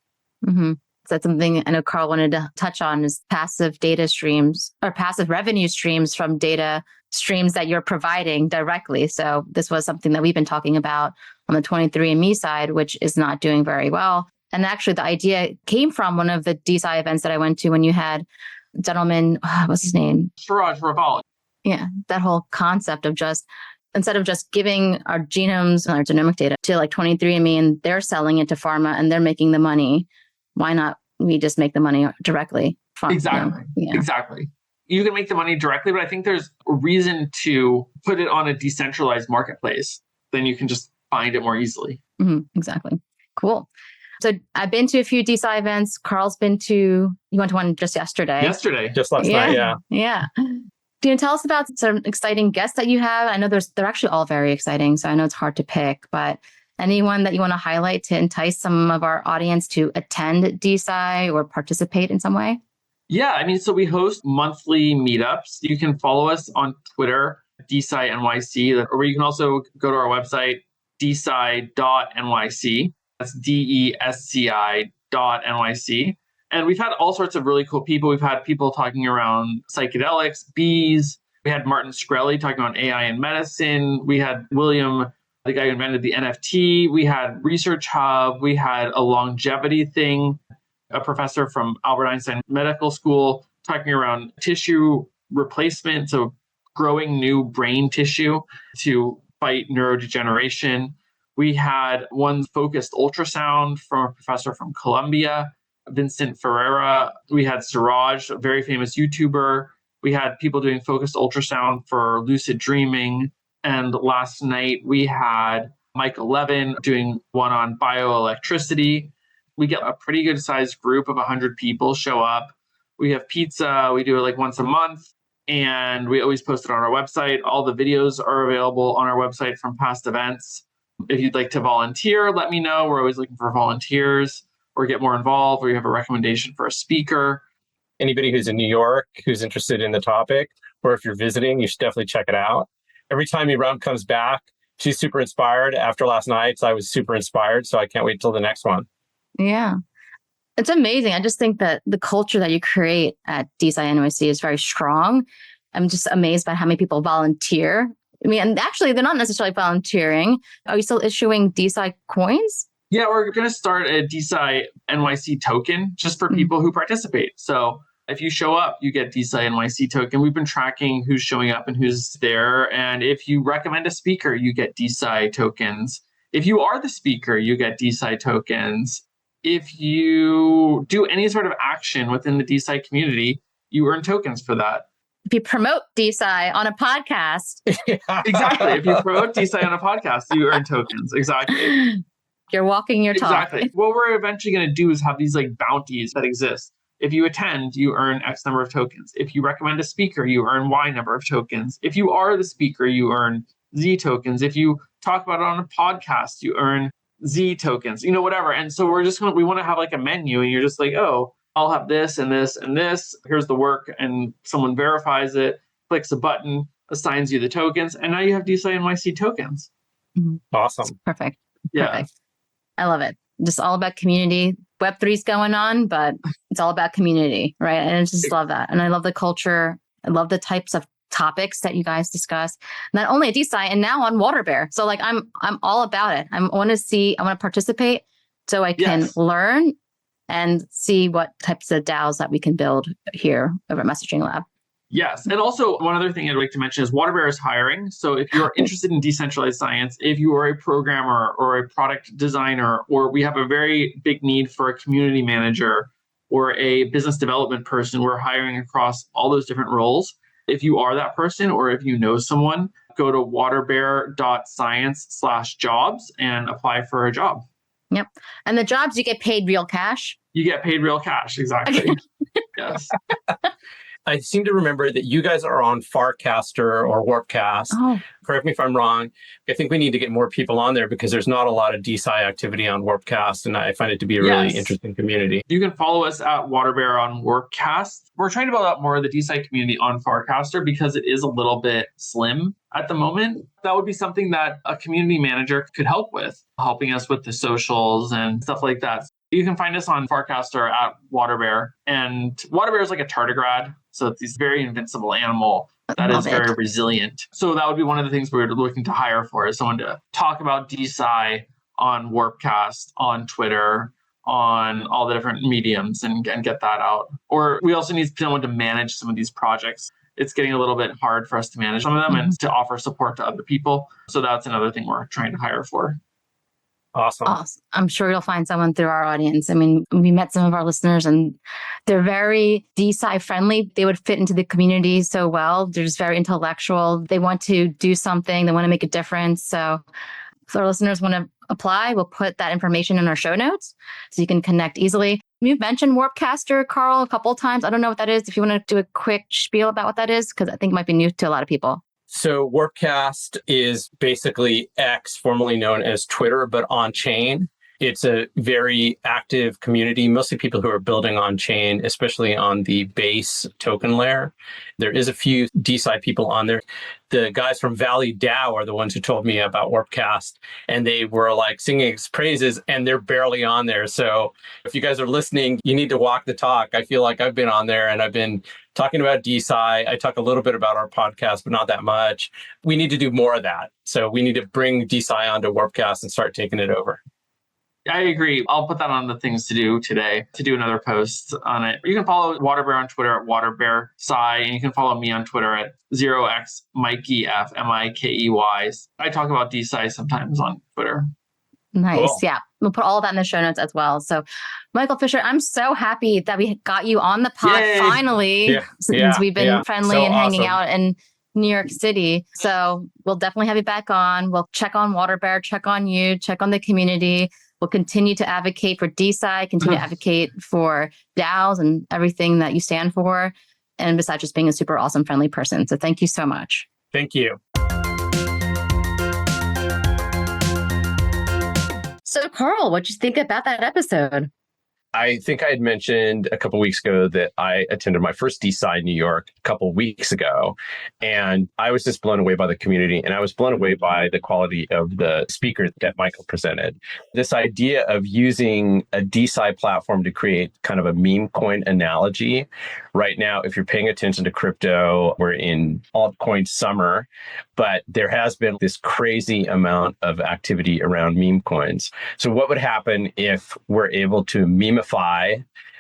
Speaker 3: Mm-hmm. So that's something I know Carl wanted to touch on is passive data streams or passive revenue streams from data streams that you're providing directly. So this was something that we've been talking about on the 23andMe side, which is not doing very well. And actually the idea came from one of the DeSci events that I went to when you had a gentleman, what's his name?
Speaker 1: Suraj Raval.
Speaker 3: Yeah, that whole concept of just, instead of just giving our genomes and our genomic data to like 23andMe and they're selling it to pharma and they're making the money, why not we just make the money directly?
Speaker 1: Exactly. You can make the money directly, but I think there's a reason to put it on a decentralized marketplace. Then you can just find it more easily.
Speaker 3: Exactly. Cool. So I've been to a few DeSci events. Carl's been to, you went to one just yesterday.
Speaker 2: Just last night,
Speaker 3: Yeah. Can you tell us about some exciting guests that you have? I know they're actually all very exciting, so I know it's hard to pick, but anyone that you want to highlight to entice some of our audience to attend DeSci or participate in some way?
Speaker 1: Yeah, so we host monthly meetups. You can follow us on Twitter, DeSci or you can also go to our website, DeSci.nyc. That's DESCI.nyc. And we've had all sorts of really cool people. We've had people talking around psychedelics, bees. We had Martin Shkreli talking about AI in medicine. We had William, the guy who invented the NFT. We had Research Hub. We had a longevity thing, a professor from Albert Einstein Medical School talking around tissue replacement, so growing new brain tissue to fight neurodegeneration. We had one focused ultrasound from a professor from Columbia, Vincent Ferreira. We had Siraj, a very famous YouTuber. We had people doing focused ultrasound for lucid dreaming. And last night we had Michael Levin doing one on bioelectricity. We get a pretty good sized group of 100 people show up. We have pizza. We do it like once a month. And we always post it on our website. All the videos are available on our website from past events. If you'd like to volunteer, let me know. We're always looking for volunteers or get more involved, or you have a recommendation for a speaker.
Speaker 2: Anybody who's in New York, who's interested in the topic, or if you're visiting, you should definitely check it out. Every time Iram comes back, she's super inspired. After last night's, I was super inspired. So I can't wait till the next one.
Speaker 3: Yeah. It's amazing. I just think that the culture that you create at DeSci NYC is very strong. I'm just amazed by how many people volunteer. I mean, and actually, they're not necessarily volunteering. Are you still issuing DeSci coins?
Speaker 1: Yeah, we're going to start a DeSci NYC token just for people who participate. So if you show up, you get DeSci NYC token. We've been tracking who's showing up and who's there. And if you recommend a speaker, you get DeSci tokens. If you are the speaker, you get DeSci tokens. If you do any sort of action within the DeSci community, you earn tokens for that.
Speaker 3: If you promote DeSci on a podcast.
Speaker 1: Exactly. If you promote DeSci on a podcast, you earn tokens. Exactly.
Speaker 3: You're walking your talk.
Speaker 1: Exactly. What we're eventually going to do is have these like bounties that exist. If you attend, you earn X number of tokens. If you recommend a speaker, you earn Y number of tokens. If you are the speaker, you earn Z tokens. If you talk about it on a podcast, you earn Z tokens, whatever. And so we want to have like a menu, and you're just like, oh, I'll have this and this and this. Here's the work. And someone verifies it, clicks a button, assigns you the tokens. And now you have DeSci NYC tokens.
Speaker 2: Awesome.
Speaker 3: Perfect.
Speaker 1: Yeah.
Speaker 3: Perfect. I love it. Just all about community. Web3's going on, but it's all about community, right? And I just love that. And I love the culture. I love the types of topics that you guys discuss, not only at DeSci and now on WaterBear. So like I'm all about it. I want to participate so I can learn and see what types of DAOs that we can build here over at Messaging Lab.
Speaker 1: Yes. And also one other thing I'd like to mention is WaterBear is hiring. So if you're interested in decentralized science, if you are a programmer or a product designer, or we have a very big need for a community manager or a business development person, we're hiring across all those different roles. If you are that person, or if you know someone, go to waterbear.science/jobs and apply for a job.
Speaker 3: Yep. And the jobs, you get paid real cash.
Speaker 1: You get paid real cash. Exactly. Yes.
Speaker 2: I seem to remember that you guys are on Farcaster or Warpcast.
Speaker 3: Oh.
Speaker 2: Correct me if I'm wrong. I think we need to get more people on there because there's not a lot of DeSci activity on Warpcast, and I find it to be a really interesting community.
Speaker 1: You can follow us at WaterBear on Warpcast. We're trying to build out more of the DeSci community on Farcaster because it is a little bit slim at the moment. That would be something that a community manager could help with, helping us with the socials and stuff like that. You can find us on Farcaster at WaterBear. And WaterBear is like a tardigrade. So it's this very invincible animal that is very resilient. So that would be one of the things we're looking to hire for, is someone to talk about DeSci on Warpcast, on Twitter, on all the different mediums and get that out. Or we also need someone to manage some of these projects. It's getting a little bit hard for us to manage some of them and to offer support to other people. So that's another thing we're trying to hire for.
Speaker 2: Awesome.
Speaker 3: I'm sure you'll find someone through our audience. I mean, we met some of our listeners and they're very DeSci friendly. They would fit into the community so well. They're just very intellectual. They want to do something. They want to make a difference. So if our listeners want to apply, we'll put that information in our show notes so you can connect easily. You've mentioned Warpcaster, Carl, a couple of times. I don't know what that is. If you want to do a quick spiel about what that is, because I think it might be new to a lot of people.
Speaker 2: So Warpcast is basically X, formerly known as Twitter, but on chain. It's a very active community, mostly people who are building on chain, especially on the base token layer. There is a few DeSci people on there. The guys from Valley DAO are the ones who told me about Warpcast, and they were like singing its praises, and they're barely on there. So if you guys are listening, you need to walk the talk. I feel like I've been on there and I've been talking about DeSci. I talk a little bit about our podcast, but not that much. We need to do more of that. So we need to bring DeSci onto Warpcast and start taking it over.
Speaker 1: I agree. I'll put that on the things to do today, to do another post on it. You can follow WaterBear on Twitter at WaterBearPsy, and you can follow me on Twitter at 0xMikeyF, Mikey. I talk about DeSci sometimes on Twitter.
Speaker 3: Nice. Cool. Yeah. We'll put all that in the show notes as well. So, Michael Fischer, I'm so happy that we got you on the pod finally, since we've been friendly and hanging out in New York City. So we'll definitely have you back on. We'll check on WaterBear, check on you, check on the community. We'll continue to advocate for DeSci, continue to advocate for DAOs and everything that you stand for. And besides just being a super awesome, friendly person. So thank you so much.
Speaker 1: Thank you.
Speaker 3: So Carl, what'd you think about that episode?
Speaker 2: I think I had mentioned a couple of weeks ago that I attended my first DeSci in New York a couple of weeks ago. And I was just blown away by the community. And I was blown away by the quality of the speaker that Michael presented. This idea of using a DeSci platform to create kind of a meme coin analogy. Right now, if you're paying attention to crypto, we're in altcoin summer, but there has been this crazy amount of activity around meme coins. So what would happen if we're able to memify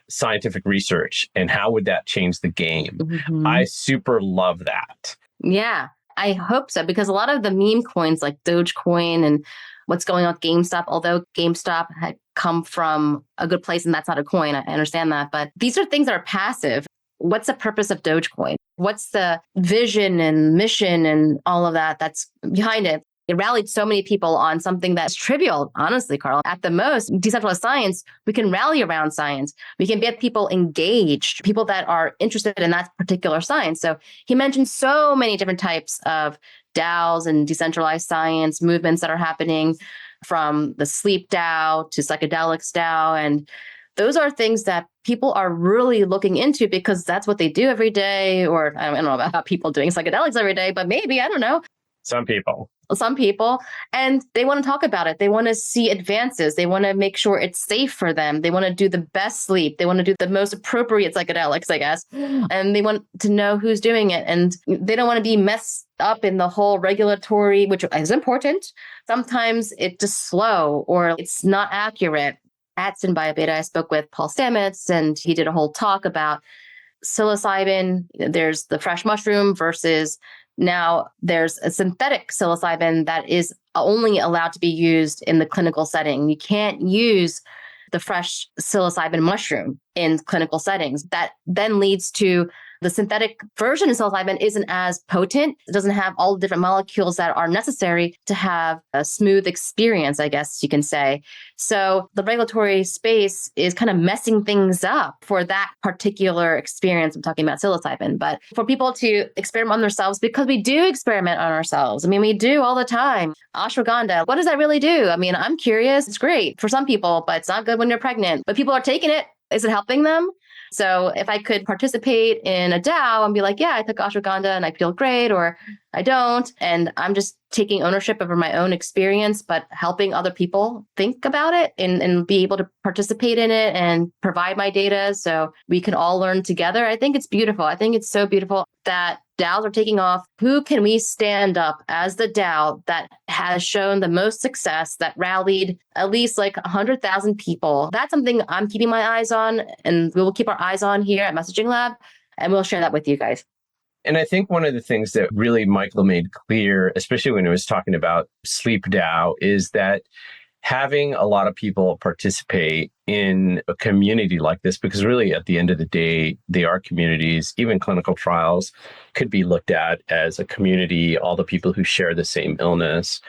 Speaker 2: scientific research, and how would that change the game? I super love that.
Speaker 3: Yeah, I hope so, because a lot of the meme coins like Dogecoin and what's going on with GameStop, although GameStop had come from a good place and that's not a coin, I understand that, but these are things that are passive. What's the purpose of Dogecoin? What's the vision and mission and all of that that's behind it? It rallied so many people on something that's trivial, honestly, Carl. At the most, decentralized science, we can rally around science. We can get people engaged, people that are interested in that particular science. So he mentioned so many different types of DAOs and decentralized science movements that are happening, from the SleepDAO to PsychedelicsDAO. And those are things that people are really looking into because that's what they do every day. Or I don't know about people doing psychedelics every day, but maybe, I don't know.
Speaker 2: Some people. And they want to talk about it. They want to see advances. They want to make sure it's safe for them. They want to do the best sleep. They want to do the most appropriate psychedelics, I guess. And they want to know who's doing it. And they don't want to be messed up in the whole regulatory, which is important. Sometimes it's just slow or it's not accurate. At SynBioBeta, I spoke with Paul Stamets, and he did a whole talk about psilocybin. There's the fresh mushroom versus now there's a synthetic psilocybin that is only allowed to be used in the clinical setting. You can't use the fresh psilocybin mushroom in clinical settings. That then leads to the synthetic version of psilocybin isn't as potent. It doesn't have all the different molecules that are necessary to have a smooth experience, I guess you can say. So the regulatory space is kind of messing things up for that particular experience. I'm talking about psilocybin, but for people to experiment on themselves, because we do experiment on ourselves. I mean, we do all the time. Ashwagandha, what does that really do? I mean, I'm curious. It's great for some people, but it's not good when you're pregnant. But people are taking it. Is it helping them? So if I could participate in a DAO and be like, yeah, I took ashwagandha and I feel great, or I don't, and I'm just taking ownership over my own experience, but helping other people think about it and be able to participate in it and provide my data so we can all learn together. I think it's beautiful. I think it's so beautiful that DAOs are taking off. Who can we stand up as the DAO that has shown the most success, that rallied at least like 100,000 people? That's something I'm keeping my eyes on, and we will keep our eyes on here at Messaging Lab, and we'll share that with you guys. And I think one of the things that really Michael made clear, especially when he was talking about SleepDAO, is that having a lot of people participate in a community like this, because really at the end of the day, they are communities. Even clinical trials could be looked at as a community, all the people who share the same illness.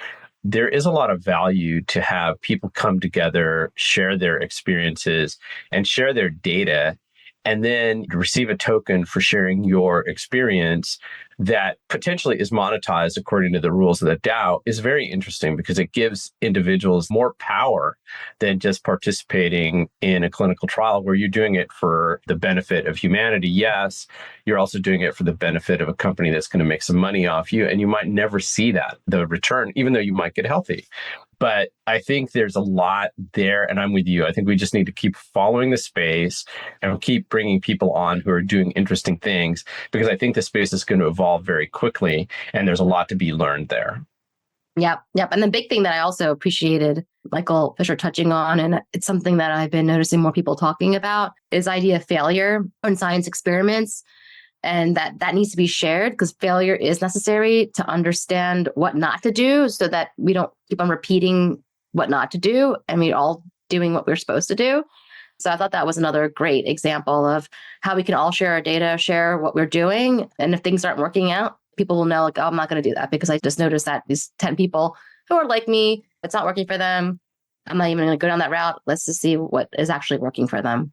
Speaker 2: There is a lot of value to have people come together, share their experiences, and share their data, and then receive a token for sharing your experience that potentially is monetized according to the rules of the DAO is very interesting, because it gives individuals more power than just participating in a clinical trial where you're doing it for the benefit of humanity. Yes, you're also doing it for the benefit of a company that's going to make some money off you, and you might never see that, the return, even though you might get healthy. But I think there's a lot there, and I'm with you. I think we just need to keep following the space and keep bringing people on who are doing interesting things, because I think the space is going to evolve very quickly, and there's a lot to be learned there.
Speaker 3: Yep. And the big thing that I also appreciated Michael Fischer touching on, and it's something that I've been noticing more people talking about, is idea of failure in science experiments. And that needs to be shared, because failure is necessary to understand what not to do, so that we don't keep on repeating what not to do, and we're all doing what we're supposed to do. So I thought that was another great example of how we can all share our data, share what we're doing. And if things aren't working out, people will know, like, oh, I'm not going to do that because I just noticed that these 10 people who are like me, it's not working for them. I'm not even going to go down that route. Let's just see what is actually working for them.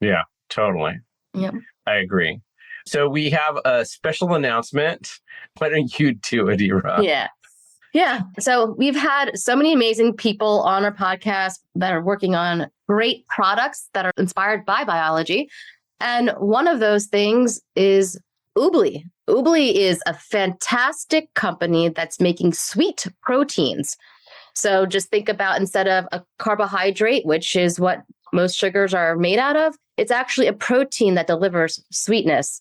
Speaker 2: Yeah, totally.
Speaker 3: Yep.
Speaker 2: I agree. So we have a special announcement. Why don't you do it, Ira?
Speaker 3: Yeah. So we've had so many amazing people on our podcast that are working on great products that are inspired by biology. And one of those things is Oobly. Oobly is a fantastic company that's making sweet proteins. So just think about, instead of a carbohydrate, which is what most sugars are made out of, it's actually a protein that delivers sweetness.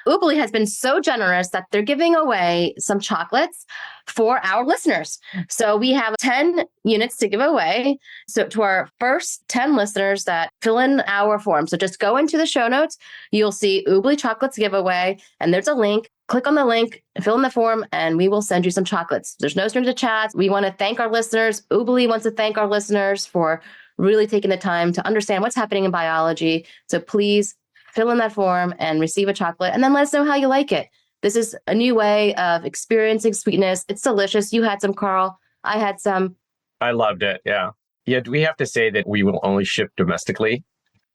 Speaker 3: Oobly has been so generous that they're giving away some chocolates for our listeners. So we have 10 units to give away. So to our first 10 listeners that fill in our form. So just go into the show notes. You'll see Oobly chocolates giveaway, and there's a link. Click on the link, fill in the form, and we will send you some chocolates. There's no strings attached. We want to thank our listeners. Oobly wants to thank our listeners for really taking the time to understand what's happening in biology. So please fill in that form and receive a chocolate, and then let us know how you like it. This is a new way of experiencing sweetness. It's delicious. You had some, Carl. I had some.
Speaker 2: I loved it. Yeah. Yeah. Do we have to say that we will only ship domestically?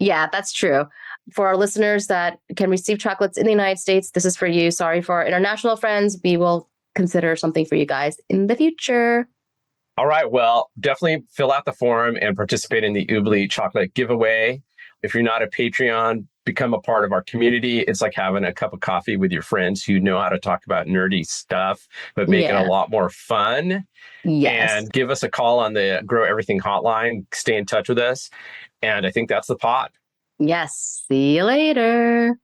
Speaker 3: Yeah, that's true. For our listeners that can receive chocolates in the United States, this is for you. Sorry for our international friends. We will consider something for you guys in the future.
Speaker 2: All right. Well, definitely fill out the form and participate in the Oobly chocolate giveaway. If you're not a Patreon, become a part of our community. It's like having a cup of coffee with your friends who know how to talk about nerdy stuff, but make it a lot more fun.
Speaker 3: Yes.
Speaker 2: And give us a call on the Grow Everything hotline. Stay in touch with us. And I think that's the pod.
Speaker 3: Yes. See you later.